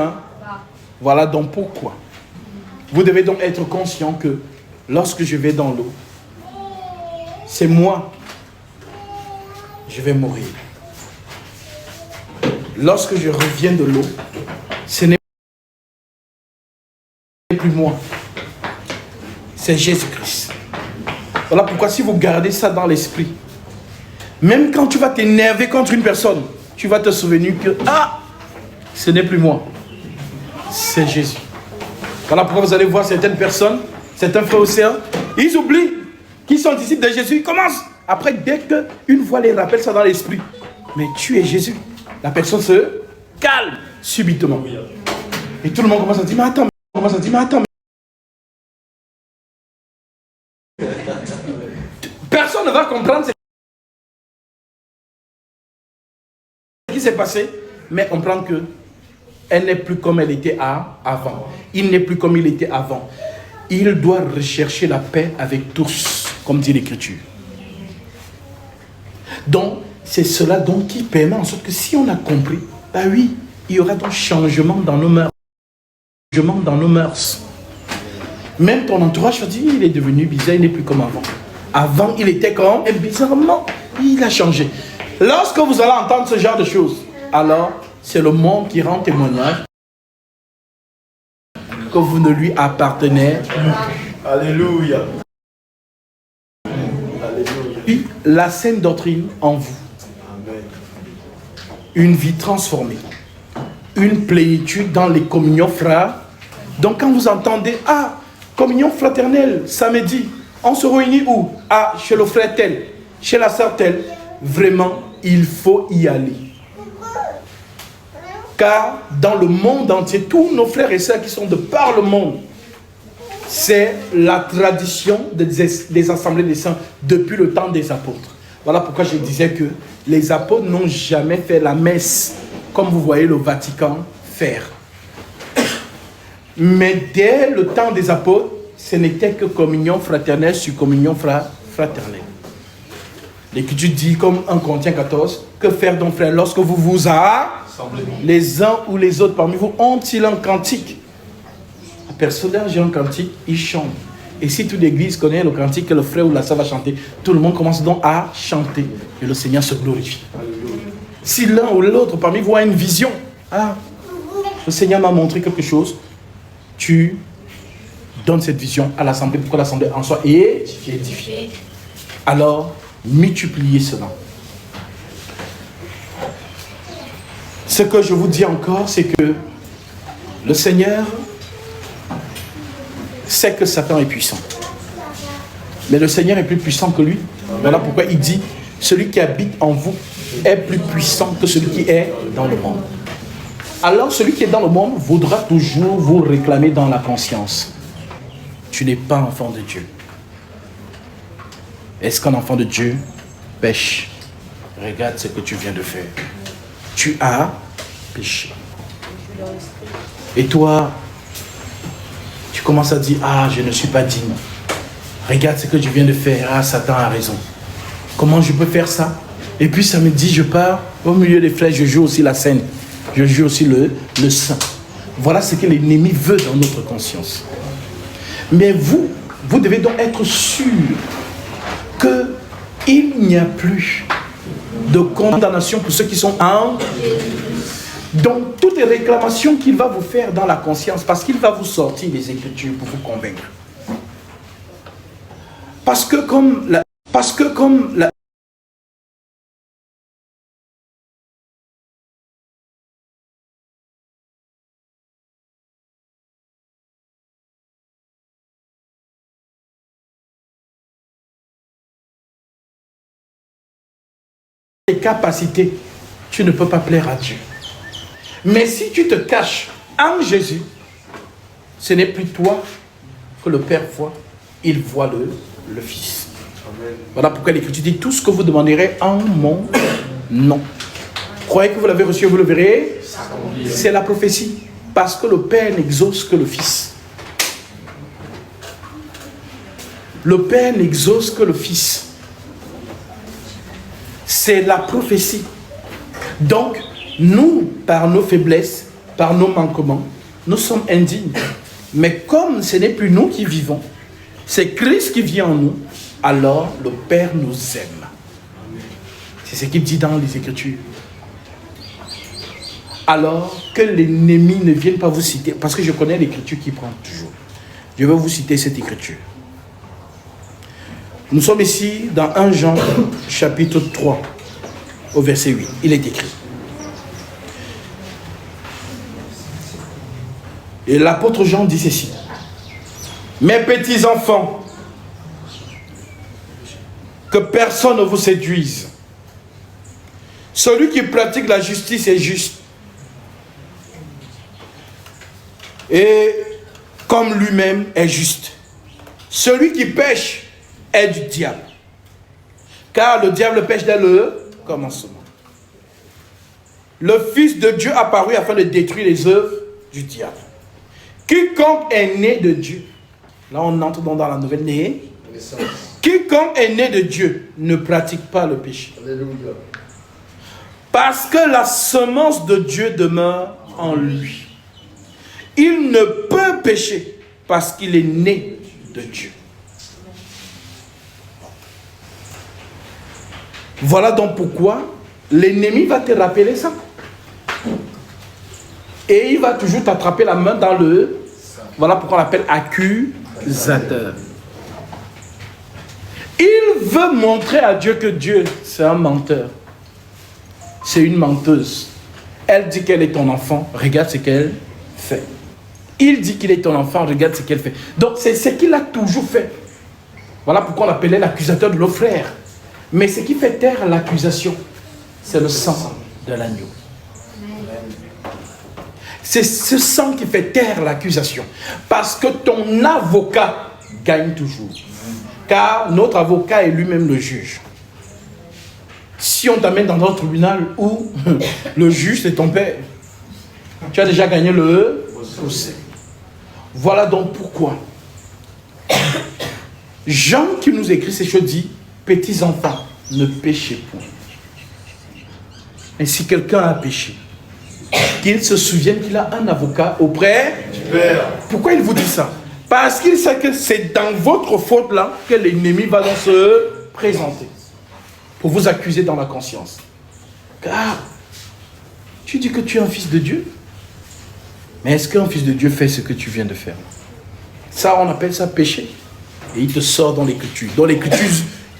Voilà donc pourquoi. Vous devez donc être conscient que lorsque je vais dans l'eau, c'est moi, je vais mourir. Lorsque je reviens de l'eau, ce n'est plus moi, c'est Jésus-Christ. Voilà pourquoi si vous gardez ça dans l'esprit, même quand tu vas t'énerver contre une personne, tu vas te souvenir que, ce n'est plus moi, c'est Jésus. Voilà pourquoi vous allez voir certaines personnes, certains frères ou sœurs, ils oublient qu'ils sont disciples de Jésus, ils commencent. Après, dès qu'une voix les rappelle ça dans l'esprit, mais tu es Jésus. La personne se calme subitement. Et tout le monde commence à dire, mais attends, personne ne va comprendre ce qui s'est passé, mais comprendre que elle n'est plus comme elle était avant. Il n'est plus comme il était avant. Il doit rechercher la paix avec tous, comme dit l'Écriture. Donc, c'est cela donc qui permet en sorte que si on a compris, oui, il y aura donc changement dans nos mœurs. Même ton entourage va dire, il est devenu bizarre, il n'est plus comme avant. Avant, il était comme, et bizarrement, il a changé. Lorsque vous allez entendre ce genre de choses, alors, c'est le monde qui rend témoignage que vous ne lui appartenez plus. Alléluia. Puis, la saine doctrine en vous. Amen. Une vie transformée. Une plénitude dans les communions frères. Donc, quand vous entendez, communion fraternelle, samedi, on se réunit où? Chez le frère tel, chez la sœur telle. Vraiment, il faut y aller. Car dans le monde entier, tous nos frères et sœurs qui sont de par le monde, c'est la tradition des assemblées des saints depuis le temps des apôtres. Voilà pourquoi je disais que les apôtres n'ont jamais fait la messe comme vous voyez le Vatican faire. Mais dès le temps des apôtres, ce n'était que communion fraternelle sur communion fraternelle. L'Écriture dit, comme 1 Corinthiens 14, que faire donc frère lorsque vous vous les uns ou les autres parmi vous ont-ils un cantique? La personne a un cantique, il chante. Et si toute l'église connaît le cantique que le frère ou la sœur va chanter, tout le monde commence donc à chanter. Et le Seigneur se glorifie. Si l'un ou l'autre parmi vous a une vision, le Seigneur m'a montré quelque chose, tu donnes cette vision à l'assemblée pour que l'assemblée en soit édifiée. Alors, multipliez cela. Ce que je vous dis encore, c'est que le Seigneur sait que Satan est puissant. Mais le Seigneur est plus puissant que lui. Voilà pourquoi il dit, celui qui habite en vous est plus puissant que celui qui est dans le monde. Alors celui qui est dans le monde voudra toujours vous réclamer dans la conscience. Tu n'es pas enfant de Dieu. Est-ce qu'un enfant de Dieu pêche? Regarde ce que tu viens de faire. Tu as péché. Et toi, tu commences à dire, je ne suis pas digne. Regarde ce que je viens de faire. Satan a raison. Comment je peux faire ça? Et puis samedi, je pars au milieu des frères, je joue aussi la scène. Je joue aussi le saint. Voilà ce que l'ennemi veut dans notre conscience. Mais vous devez donc être sûr qu'il n'y a plus de condamnation pour ceux qui sont en... Donc, toutes les réclamations qu'il va vous faire dans la conscience, parce qu'il va vous sortir des Écritures pour vous convaincre. Parce que comme la capacités, tu ne peux pas plaire à Dieu. Mais si tu te caches en Jésus, ce n'est plus toi que le Père voit, il voit le Fils. Amen. Voilà pourquoi l'Écriture dit tout ce que vous demanderez en mon nom. Croyez que vous l'avez reçu, vous le verrez. C'est la prophétie. Parce que le Père n'exauce que le Fils. Le Père n'exauce que le Fils. C'est la prophétie. Donc, nous, par nos faiblesses, par nos manquements, nous sommes indignes. Mais comme ce n'est plus nous qui vivons, c'est Christ qui vit en nous, alors le Père nous aime. C'est ce qu'il dit dans les Écritures. Alors que l'ennemi ne vienne pas vous citer, parce que je connais l'Écriture qui prend toujours. Je vais vous citer cette Écriture. Nous sommes ici dans 1 Jean chapitre 3 au verset 8. Il est écrit. Et l'apôtre Jean dit ceci. Mes petits enfants, que personne ne vous séduise. Celui qui pratique la justice est juste. Et comme lui-même est juste. Celui qui pêche est du diable. Car le diable pêche dès le commencement. Le Fils de Dieu apparut afin de détruire les œuvres du diable. Quiconque est né de Dieu, là on entre dans la nouvelle naissance. Quiconque est né de Dieu ne pratique pas le péché. Alléluia. Parce que la semence de Dieu demeure en lui. Il ne peut pécher parce qu'il est né de Dieu. Voilà donc pourquoi l'ennemi va te rappeler ça. Et il va toujours t'attraper la main dans le... Voilà pourquoi on l'appelle accusateur. Il veut montrer à Dieu que Dieu, c'est un menteur. C'est une menteuse. Elle dit qu'elle est ton enfant, regarde ce qu'elle fait. Il dit qu'il est ton enfant, regarde ce qu'elle fait. Donc c'est ce qu'il a toujours fait. Voilà pourquoi on l'appelait l'accusateur de nos frères. Mais ce qui fait taire l'accusation, c'est le sang de l'agneau. C'est ce sang qui fait taire l'accusation. Parce que ton avocat gagne toujours. Car notre avocat est lui-même le juge. Si on t'amène dans un tribunal où le juge c'est ton père, tu as déjà gagné le procès. Voilà donc pourquoi Jean qui nous écrit ces choses dit, petits enfants, ne péchez point. Et si quelqu'un a péché, qu'il se souvienne qu'il a un avocat auprès du Père. Pourquoi il vous dit ça? Parce qu'il sait que c'est dans votre faute là que l'ennemi va donc se présenter pour vous accuser dans la conscience. Car tu dis que tu es un fils de Dieu, mais est-ce qu'un fils de Dieu fait ce que tu viens de faire? Ça, on appelle ça péché. Et il te sort dans l'écriture. Dans l'écriture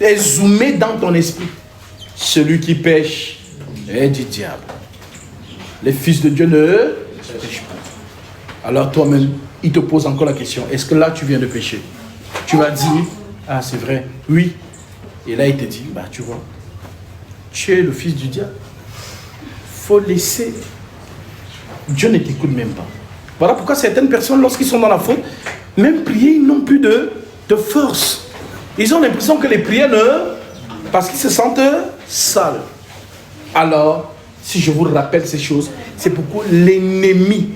est zoomé dans ton esprit. Celui qui pêche est du diable. Les fils de Dieu ne pêchent pas. Alors toi-même, il te pose encore la question. Est-ce que là, tu viens de pécher? Tu vas dire, ah c'est vrai, oui. Et là, il te dit, bah tu vois, tu es le fils du diable. Il faut laisser. Dieu ne t'écoute même pas. Voilà pourquoi certaines personnes, lorsqu'ils sont dans la faute, même prier, ils n'ont plus de force. Ils ont l'impression que les prières parce qu'ils se sentent sales. Alors, si je vous rappelle ces choses, c'est pourquoi l'ennemi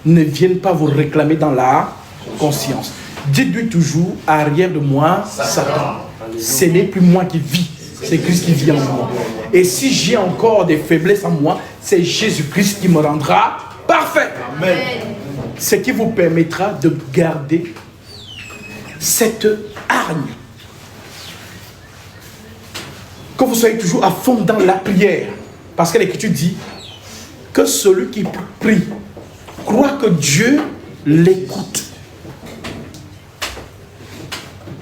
ne vienne pas vous réclamer dans la conscience. Dites-lui toujours, arrière de moi, Satan. Ce n'est plus moi qui vis, c'est Christ qui vit en moi. Et si j'ai encore des faiblesses en moi, c'est Jésus-Christ qui me rendra parfait. Amen. Ce qui vous permettra de garder cette hargne. Que vous soyez toujours à fond dans la prière. Parce que l'Écriture dit que celui qui prie croit que Dieu l'écoute.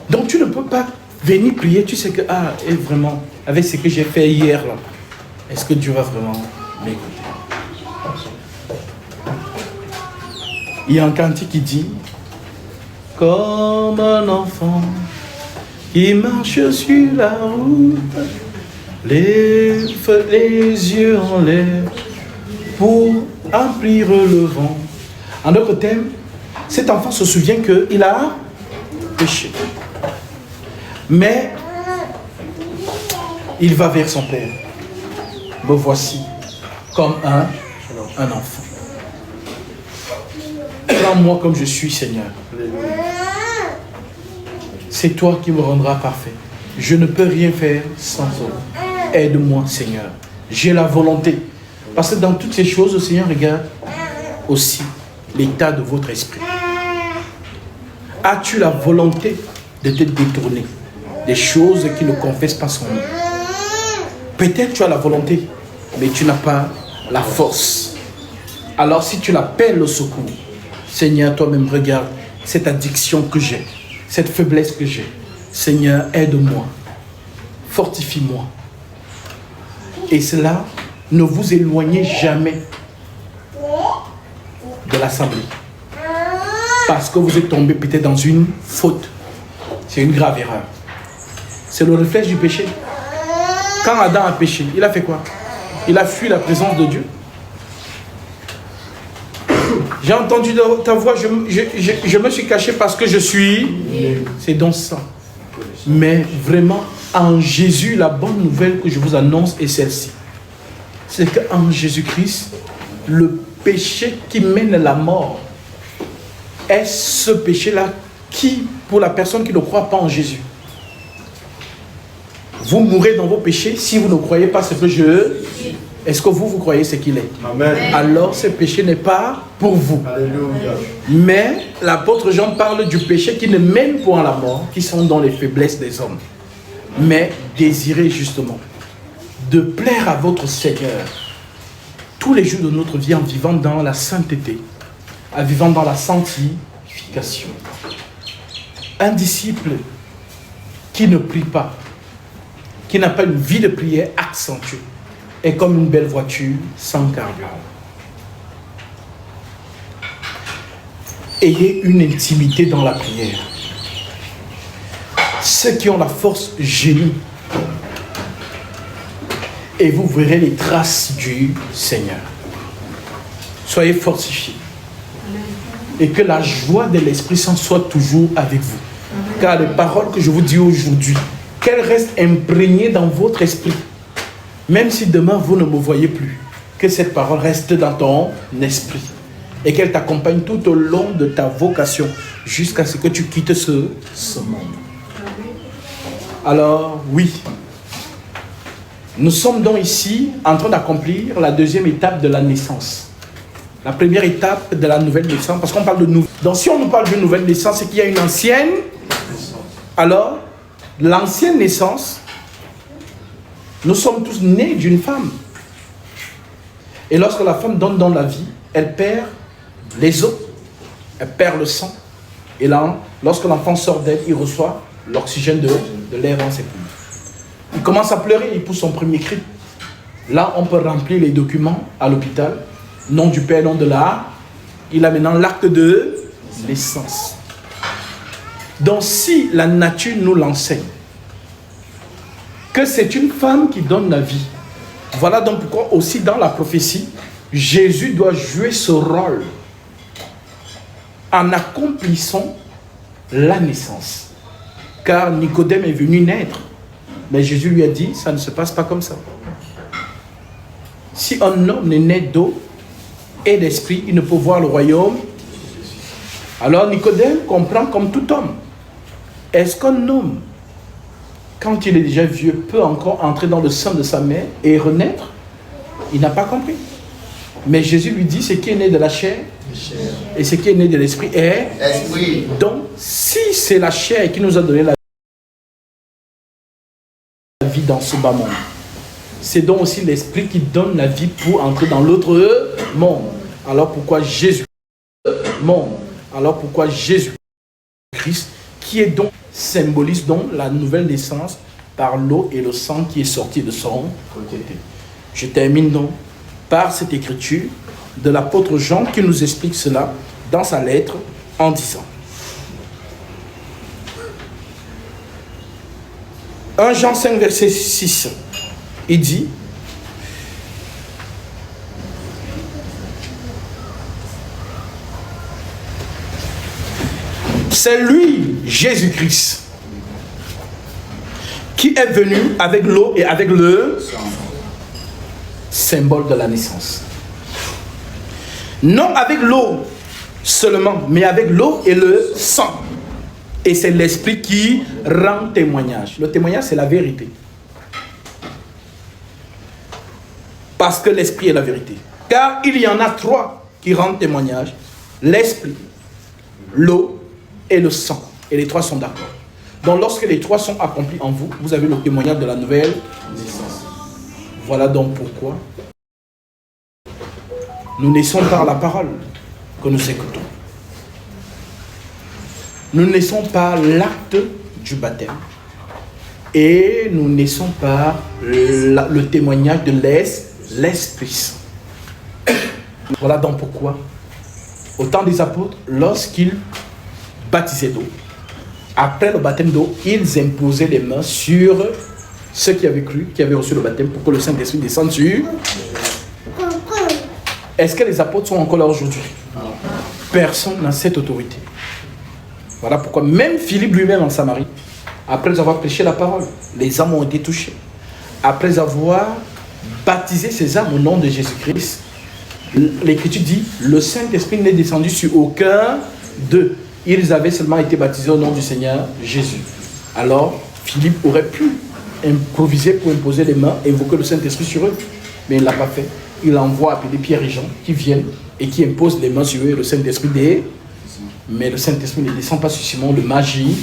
Donc tu ne peux pas venir prier, tu sais que, et vraiment, avec ce que j'ai fait hier, là, est-ce que Dieu va vraiment m'écouter? Il y a un cantique qui dit, comme un enfant qui marche sur la route, les yeux en l'air pour emplir le vent. En d'autres termes, cet enfant se souvient qu'il a péché. Mais il va vers son père. Me voici comme un enfant. Prends-moi comme je suis, Seigneur. C'est toi qui me rendras parfait. Je ne peux rien faire sans toi. Aide-moi, Seigneur. J'ai la volonté. Parce que dans toutes ces choses, le Seigneur regarde aussi l'état de votre esprit. As-tu la volonté de te détourner des choses qui ne confessent pas son nom? Peut-être tu as la volonté, mais tu n'as pas la force. Alors si tu l'appelles au secours, Seigneur, toi-même regarde cette addiction que j'ai, cette faiblesse que j'ai. Seigneur, aide-moi, fortifie-moi. Et cela, ne vous éloignez jamais de l'assemblée. Parce que vous êtes tombé peut-être dans une faute. C'est une grave erreur. C'est le réflexe du péché. Quand Adam a péché, il a fait quoi? Il a fui la présence de Dieu. J'ai entendu ta voix, je me suis caché parce que je suis... C'est donc ça. Mais vraiment, en Jésus, la bonne nouvelle que je vous annonce est celle-ci. C'est qu'en Jésus-Christ, le péché qui mène à la mort est ce péché-là qui, pour la personne qui ne croit pas en Jésus, vous mourrez dans vos péchés si vous ne croyez pas ce que je... Est-ce que vous croyez ce qu'il est? Amen. Alors ce péché n'est pas pour vous. Alléluia. Mais l'apôtre Jean parle du péché qui ne mène point à la mort, qui sont dans les faiblesses des hommes. Mais désirez justement de plaire à votre Seigneur tous les jours de notre vie en vivant dans la sainteté, en vivant dans la sanctification. Un disciple qui ne prie pas, qui n'a pas une vie de prière accentuée, est comme une belle voiture sans carburant. Ayez une intimité dans la prière. Ceux qui ont la force génie, et vous verrez les traces du Seigneur. Soyez fortifiés. Et que la joie de l'Esprit Saint soit toujours avec vous. Car les paroles que je vous dis aujourd'hui, qu'elles restent imprégnées dans votre esprit. Même si demain vous ne me voyez plus, que cette parole reste dans ton esprit. Et qu'elle t'accompagne tout au long de ta vocation, jusqu'à ce que tu quittes ce monde. Alors, oui. Nous sommes donc ici en train d'accomplir la deuxième étape de la naissance. La première étape de la nouvelle naissance, parce qu'on parle de nouvelle. Donc si on nous parle d'une nouvelle naissance, c'est qu'il y a une ancienne. Alors, l'ancienne naissance, nous sommes tous nés d'une femme. Et lorsque la femme donne dans la vie, elle perd les os, elle perd le sang. Et là, lorsque l'enfant sort d'elle, il reçoit l'oxygène de l'air dans ses poumons. Il commence à pleurer, il pousse son premier cri. Là, on peut remplir les documents à l'hôpital. Nom du père, nom de la. Il a maintenant l'acte de naissance. Donc, si la nature nous l'enseigne, que c'est une femme qui donne la vie, voilà donc pourquoi aussi dans la prophétie, Jésus doit jouer ce rôle en accomplissant la naissance. Car Nicodème est venu naître. Mais Jésus lui a dit, ça ne se passe pas comme ça. Si un homme est né d'eau et d'esprit, il ne peut voir le royaume. Alors Nicodème comprend comme tout homme. Est-ce qu'un homme, quand il est déjà vieux, peut encore entrer dans le sein de sa mère et renaître? Il n'a pas compris. Mais Jésus lui dit, ce qui est né de la chair et ce qui est né de l'esprit est esprit. Donc, si c'est la chair qui nous a donné la vie dans ce bas monde, c'est donc aussi l'esprit qui donne la vie pour entrer dans l'autre monde. Alors pourquoi Jésus Jésus-Christ, qui est donc symbolise donc la nouvelle naissance par l'eau et le sang qui est sorti de son côté. Je termine donc par cette écriture de l'apôtre Jean qui nous explique cela dans sa lettre en disant 1 Jean 5 verset 6, il dit: c'est lui, Jésus-Christ, qui est venu avec l'eau et avec le symbole de la naissance. Non avec l'eau seulement, mais avec l'eau et le sang. Et c'est l'esprit qui rend témoignage. Le témoignage, c'est la vérité. Parce que l'esprit est la vérité. Car il y en a trois qui rendent témoignage, l'esprit, l'eau et le sang. Et les trois sont d'accord. Donc lorsque les trois sont accomplis en vous, vous avez le témoignage de la nouvelle naissance. Voilà donc pourquoi nous naissons par la parole que nous écoutons. Nous naissons par l'acte du baptême. Et nous naissons par le témoignage de l'Esprit Saint. Voilà donc pourquoi, au temps des apôtres, lorsqu'ils baptisaient d'eau, après le baptême d'eau, ils imposaient les mains sur ceux qui avaient cru, qui avaient reçu le baptême, pour que le Saint-Esprit descende sur. Est-ce que les apôtres sont encore là aujourd'hui? Personne n'a cette autorité. Voilà pourquoi même Philippe lui-même en Samarie, après avoir prêché la parole, les âmes ont été touchées. Après avoir baptisé ces âmes au nom de Jésus-Christ, l'Écriture dit, le Saint-Esprit n'est descendu sur aucun d'eux. Ils avaient seulement été baptisés au nom du Seigneur Jésus. Alors, Philippe aurait pu improviser pour imposer les mains et invoquer le Saint-Esprit sur eux. Mais il ne l'a pas fait. Il envoie appeler Pierre et Jean qui viennent et qui imposent les mains sur eux. Le Saint-Esprit Mais le Saint-Esprit ne descend pas sur Simon de magie,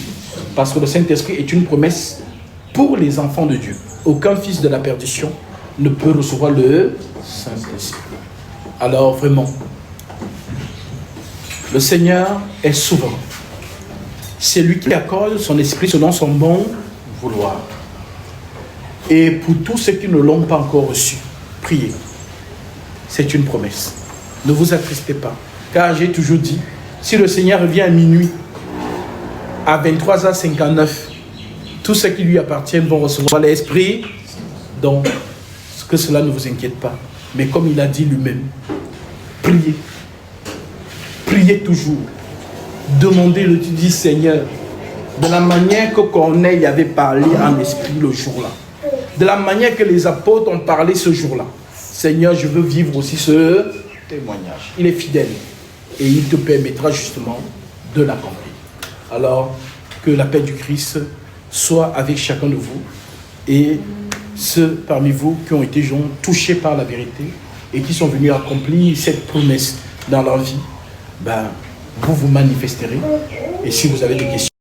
parce que le Saint-Esprit est une promesse pour les enfants de Dieu. Aucun fils de la perdition ne peut recevoir le Saint-Esprit. Alors vraiment, le Seigneur est souverain. C'est lui qui accorde son esprit selon son bon vouloir. Et pour tous ceux qui ne l'ont pas encore reçu, priez. C'est une promesse. Ne vous attristez pas. Car j'ai toujours dit, si le Seigneur revient à minuit, à 23h59, tous ceux qui lui appartiennent vont recevoir l'Esprit. Donc, que cela ne vous inquiète pas. Mais comme il a dit lui-même, priez. Priez toujours. Demandez-le, tu dis Seigneur, de la manière que Corneille avait parlé en esprit le jour-là, de la manière que les apôtres ont parlé ce jour-là, Seigneur, je veux vivre aussi ce témoignage. Il est fidèle et il te permettra justement de l'accomplir. Alors, que la paix du Christ soit avec chacun de vous et ceux parmi vous qui ont été touchés par la vérité et qui sont venus accomplir cette promesse dans leur vie, vous vous manifesterez. Et si vous avez des questions,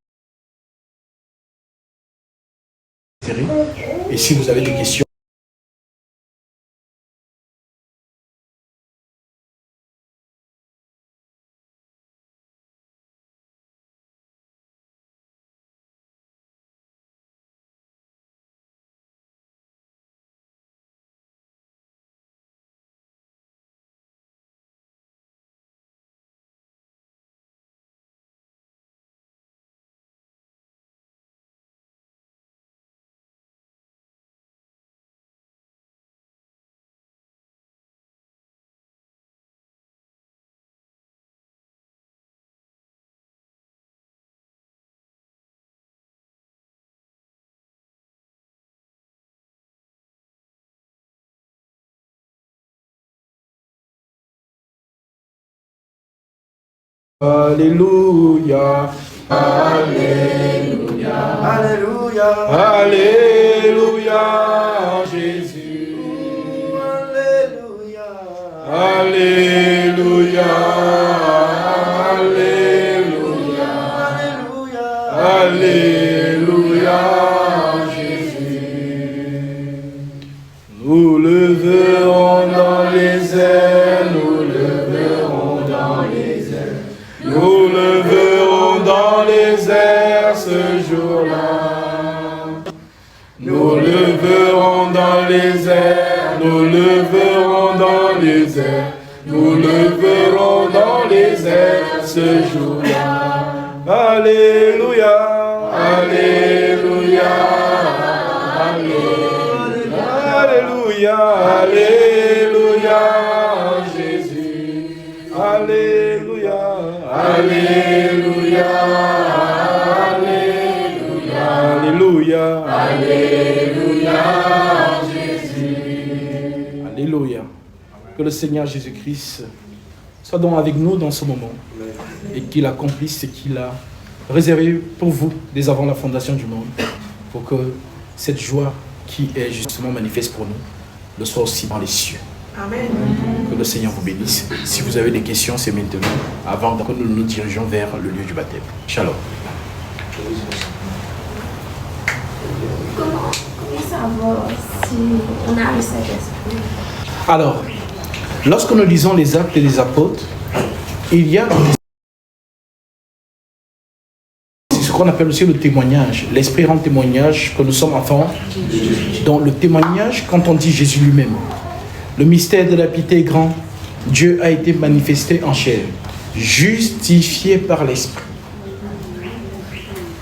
Alléluia, Alléluia, Alléluia, Alléluia, Jésus, Alléluia, Alléluia, Alléluia, Alléluia, Jésus. Nous le verrons dans les airs, nous le verrons dans les airs. Nous le verrons dans les airs ce jour-là. Nous le verrons dans les airs. Nous le verrons dans les airs. Nous le verrons dans les airs ce jour-là. Alléluia. Alléluia. Alléluia. Alléluia. Alléluia. Jésus. Alléluia. Alléluia, Alléluia, Alléluia, Alléluia, Jésus. Alléluia. Que le Seigneur Jésus-Christ soit donc avec nous dans ce moment et qu'il accomplisse ce qu'il a réservé pour vous dès avant la fondation du monde, pour que cette joie qui est justement manifeste pour nous le soit aussi dans les cieux. Amen. Que le Seigneur vous bénisse. Si vous avez des questions, c'est maintenant, avant que nous nous dirigeons vers le lieu du baptême. Shalom. Comment savoir si on a le Saint-Esprit? Alors, lorsque nous lisons les actes des apôtres, il y a ce qu'on appelle aussi le témoignage. L'Esprit rend témoignage que nous sommes enfants. Donc le témoignage, quand on dit Jésus lui-même, le mystère de la piété est grand. Dieu a été manifesté en chair, justifié par l'Esprit.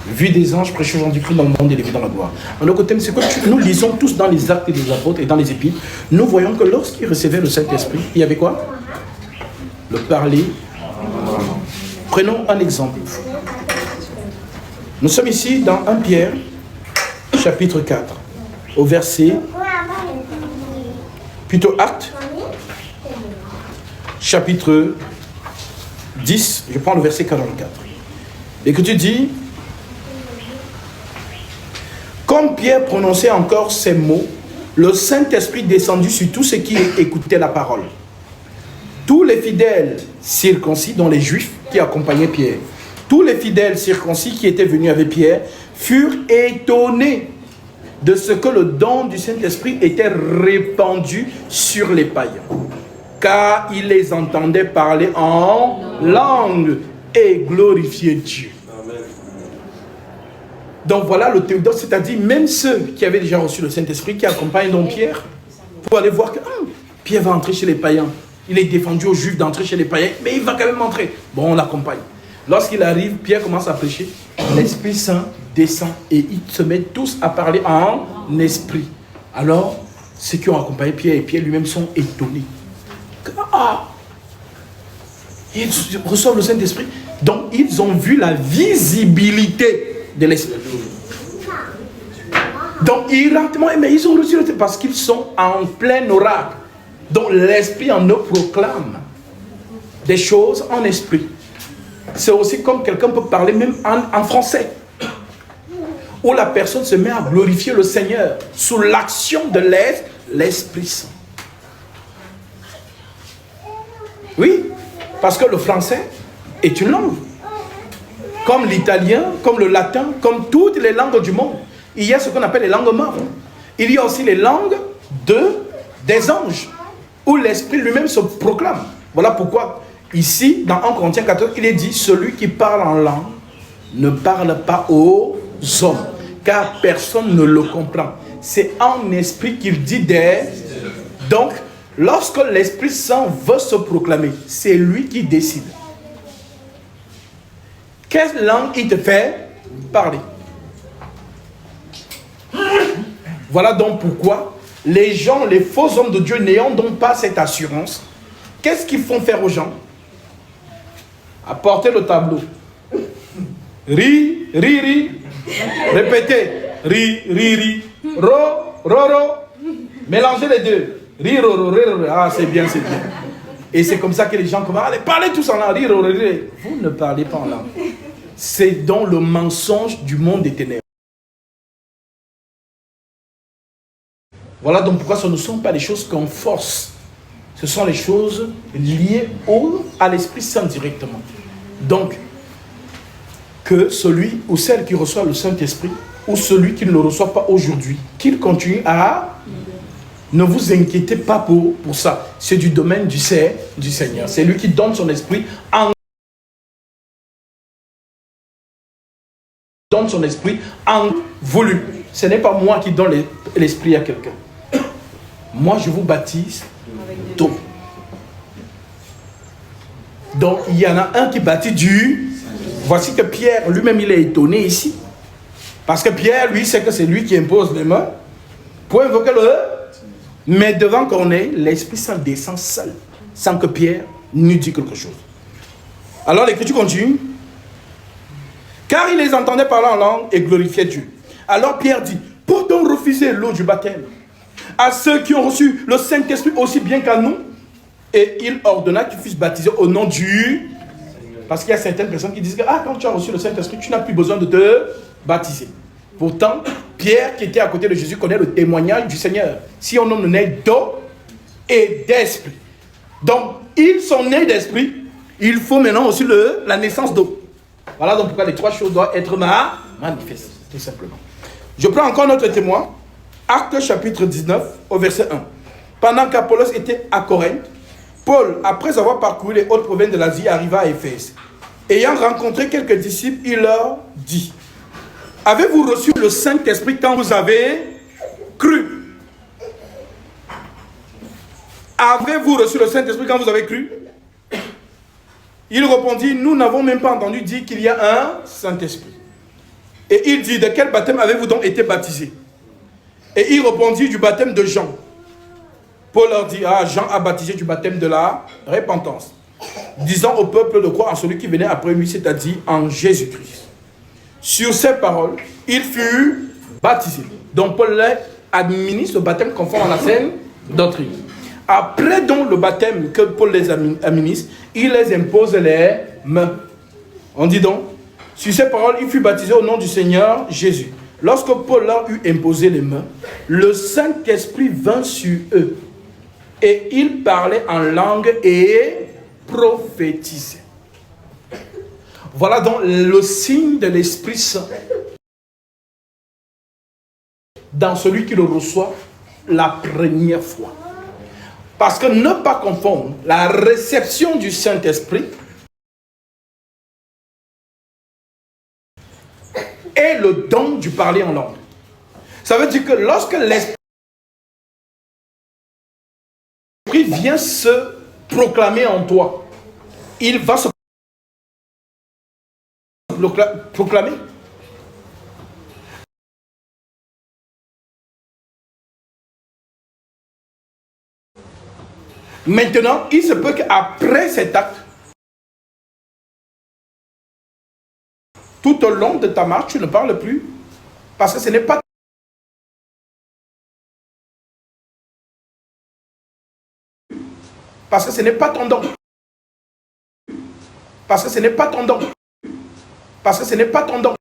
Vu des anges, prêché aux gens du Christ dans le monde élevé dans la gloire. En autre thème, c'est que nous lisons tous dans les actes des apôtres et dans les épîtres, nous voyons que lorsqu'ils recevaient le Saint-Esprit, il y avait quoi? Le parler. Prenons un exemple. Nous sommes ici dans 1 Pierre, chapitre 4, au verset, plutôt Actes, chapitre 10, je prends le verset 44. L'Écriture dit, comme Pierre prononçait encore ces mots, le Saint-Esprit descendit sur tous ceux qui écoutaient la parole. Tous les fidèles circoncis, dont les Juifs qui accompagnaient Pierre, tous les fidèles circoncis qui étaient venus avec Pierre furent étonnés de ce que le don du Saint-Esprit était répandu sur les païens, car ils les entendaient parler en langue et glorifier Dieu. Amen. Donc voilà le théodore, c'est-à-dire même ceux qui avaient déjà reçu le Saint-Esprit, qui accompagnent donc Pierre, pour aller voir que Pierre va entrer chez les païens. Il est défendu aux Juifs d'entrer chez les païens, mais il va quand même entrer. Bon, on l'accompagne. Lorsqu'il arrive, Pierre commence à prêcher. L'Esprit Saint descend et ils se mettent tous à parler en esprit. Alors, ceux qui ont accompagné Pierre et Pierre lui-même sont étonnés. Ils reçoivent le Saint-Esprit. Donc, ils ont vu la visibilité de l'Esprit. Donc, ironiquement, mais ils ont reçu le Saint-Esprit parce qu'ils sont en plein oracle. Donc, l'Esprit en eux proclame des choses en esprit. C'est aussi comme quelqu'un peut parler même en français, où la personne se met à glorifier le Seigneur sous l'action de l'Esprit Saint. Oui, parce que le français est une langue. Comme l'italien, comme le latin, comme toutes les langues du monde. Il y a ce qu'on appelle les langues mortes. Il y a aussi les langues des anges, où l'Esprit lui-même se proclame. Voilà pourquoi ici, dans 1 Corinthiens 14, il est dit, celui qui parle en langue ne parle pas aux hommes, car personne ne le comprend. C'est en esprit qu'il dit des... Donc, lorsque l'Esprit Saint veut se proclamer, c'est lui qui décide. Quelle langue il te fait parler? Voilà donc pourquoi les gens, les faux hommes de Dieu n'ayant donc pas cette assurance, qu'est-ce qu'ils font faire aux gens? Apportez le tableau. Ri, ri, ri. Répétez. Ri, ri, ri. Ro, ro, ro. Mélangez les deux. Ri, ro, ro, ri, ro. Ah, c'est bien, c'est bien. Et c'est comme ça que les gens commencent. Allez, parlez tous en langue. Ri, ro, ro, ri. Vous ne parlez pas en langue. C'est dans le mensonge du monde des ténèbres. Voilà donc pourquoi ce ne sont pas des choses qu'on force. Ce sont les choses liées à l'Esprit Saint directement. Donc, que celui ou celle qui reçoit le Saint-Esprit, ou celui qui ne le reçoit pas aujourd'hui, qu'il continue à... Ne vous inquiétez pas pour ça. C'est du domaine du Seigneur. C'est lui qui donne son esprit en volume. Ce n'est pas moi qui donne l'esprit à quelqu'un. Moi, je vous baptise d'eau. Donc, il y en a un qui baptise du... Voici que Pierre, lui-même, il est étonné ici. Parce que Pierre, lui, sait que c'est lui qui impose les mains pour invoquer le... Mais devant Corneille, l'Esprit Saint descend seul, sans que Pierre nous dise quelque chose. Alors, l'Écriture continue. Car il les entendait parler en langue et glorifiait Dieu. Alors Pierre dit, pour donc refuser l'eau du baptême à ceux qui ont reçu le Saint-Esprit aussi bien qu'à nous? Et il ordonna qu'ils fussent baptisés au nom du... Parce qu'il y a certaines personnes qui disent que quand tu as reçu le Saint-Esprit, tu n'as plus besoin de te baptiser. Pourtant, Pierre, qui était à côté de Jésus, connaît le témoignage du Seigneur. Si on nomme le nez d'eau, et d'esprit. Donc, ils sont nés d'esprit. Il faut maintenant aussi la naissance d'eau. Voilà donc pourquoi les trois choses doivent être manifestes, tout simplement. Je prends encore notre témoin. Actes chapitre 19 au verset 1. Pendant qu'Apollos était à Corinthe, Paul, après avoir parcouru les hautes provinces de l'Asie, arriva à Éphèse. Ayant rencontré quelques disciples, il leur dit: avez-vous reçu le Saint-Esprit quand vous avez cru? Avez-vous reçu le Saint-Esprit quand vous avez cru? Il répondit: nous n'avons même pas entendu dire qu'il y a un Saint-Esprit. Et il dit: de quel baptême avez-vous donc été baptisé? Et il répondit: du baptême de Jean. Paul leur dit: ah, Jean a baptisé du baptême de la repentance, disant au peuple de croire en celui qui venait après lui, c'est-à-dire en Jésus-Christ. Sur ces paroles, il fut baptisé. Donc Paul administre le baptême conforme à la saine doctrine. Après donc le baptême que Paul les administre, il les impose les mains. On dit donc: sur ces paroles, il fut baptisé au nom du Seigneur Jésus. Lorsque Paul leur eut imposé les mains, le Saint-Esprit vint sur eux. Et ils parlaient en langue et prophétisaient. Voilà donc le signe de l'Esprit Saint dans celui qui le reçoit la première fois. Parce que ne pas confondre la réception du Saint-Esprit et le don du parler en langue. Ça veut dire que lorsque l'Esprit vient se proclamer en toi, il va se proclamer. Maintenant, il se peut qu'après cet acte, tout au long de ta marche, tu ne parles plus, parce que ce n'est pas ton don. Parce que ce n'est pas ton don. Parce que ce n'est pas ton don.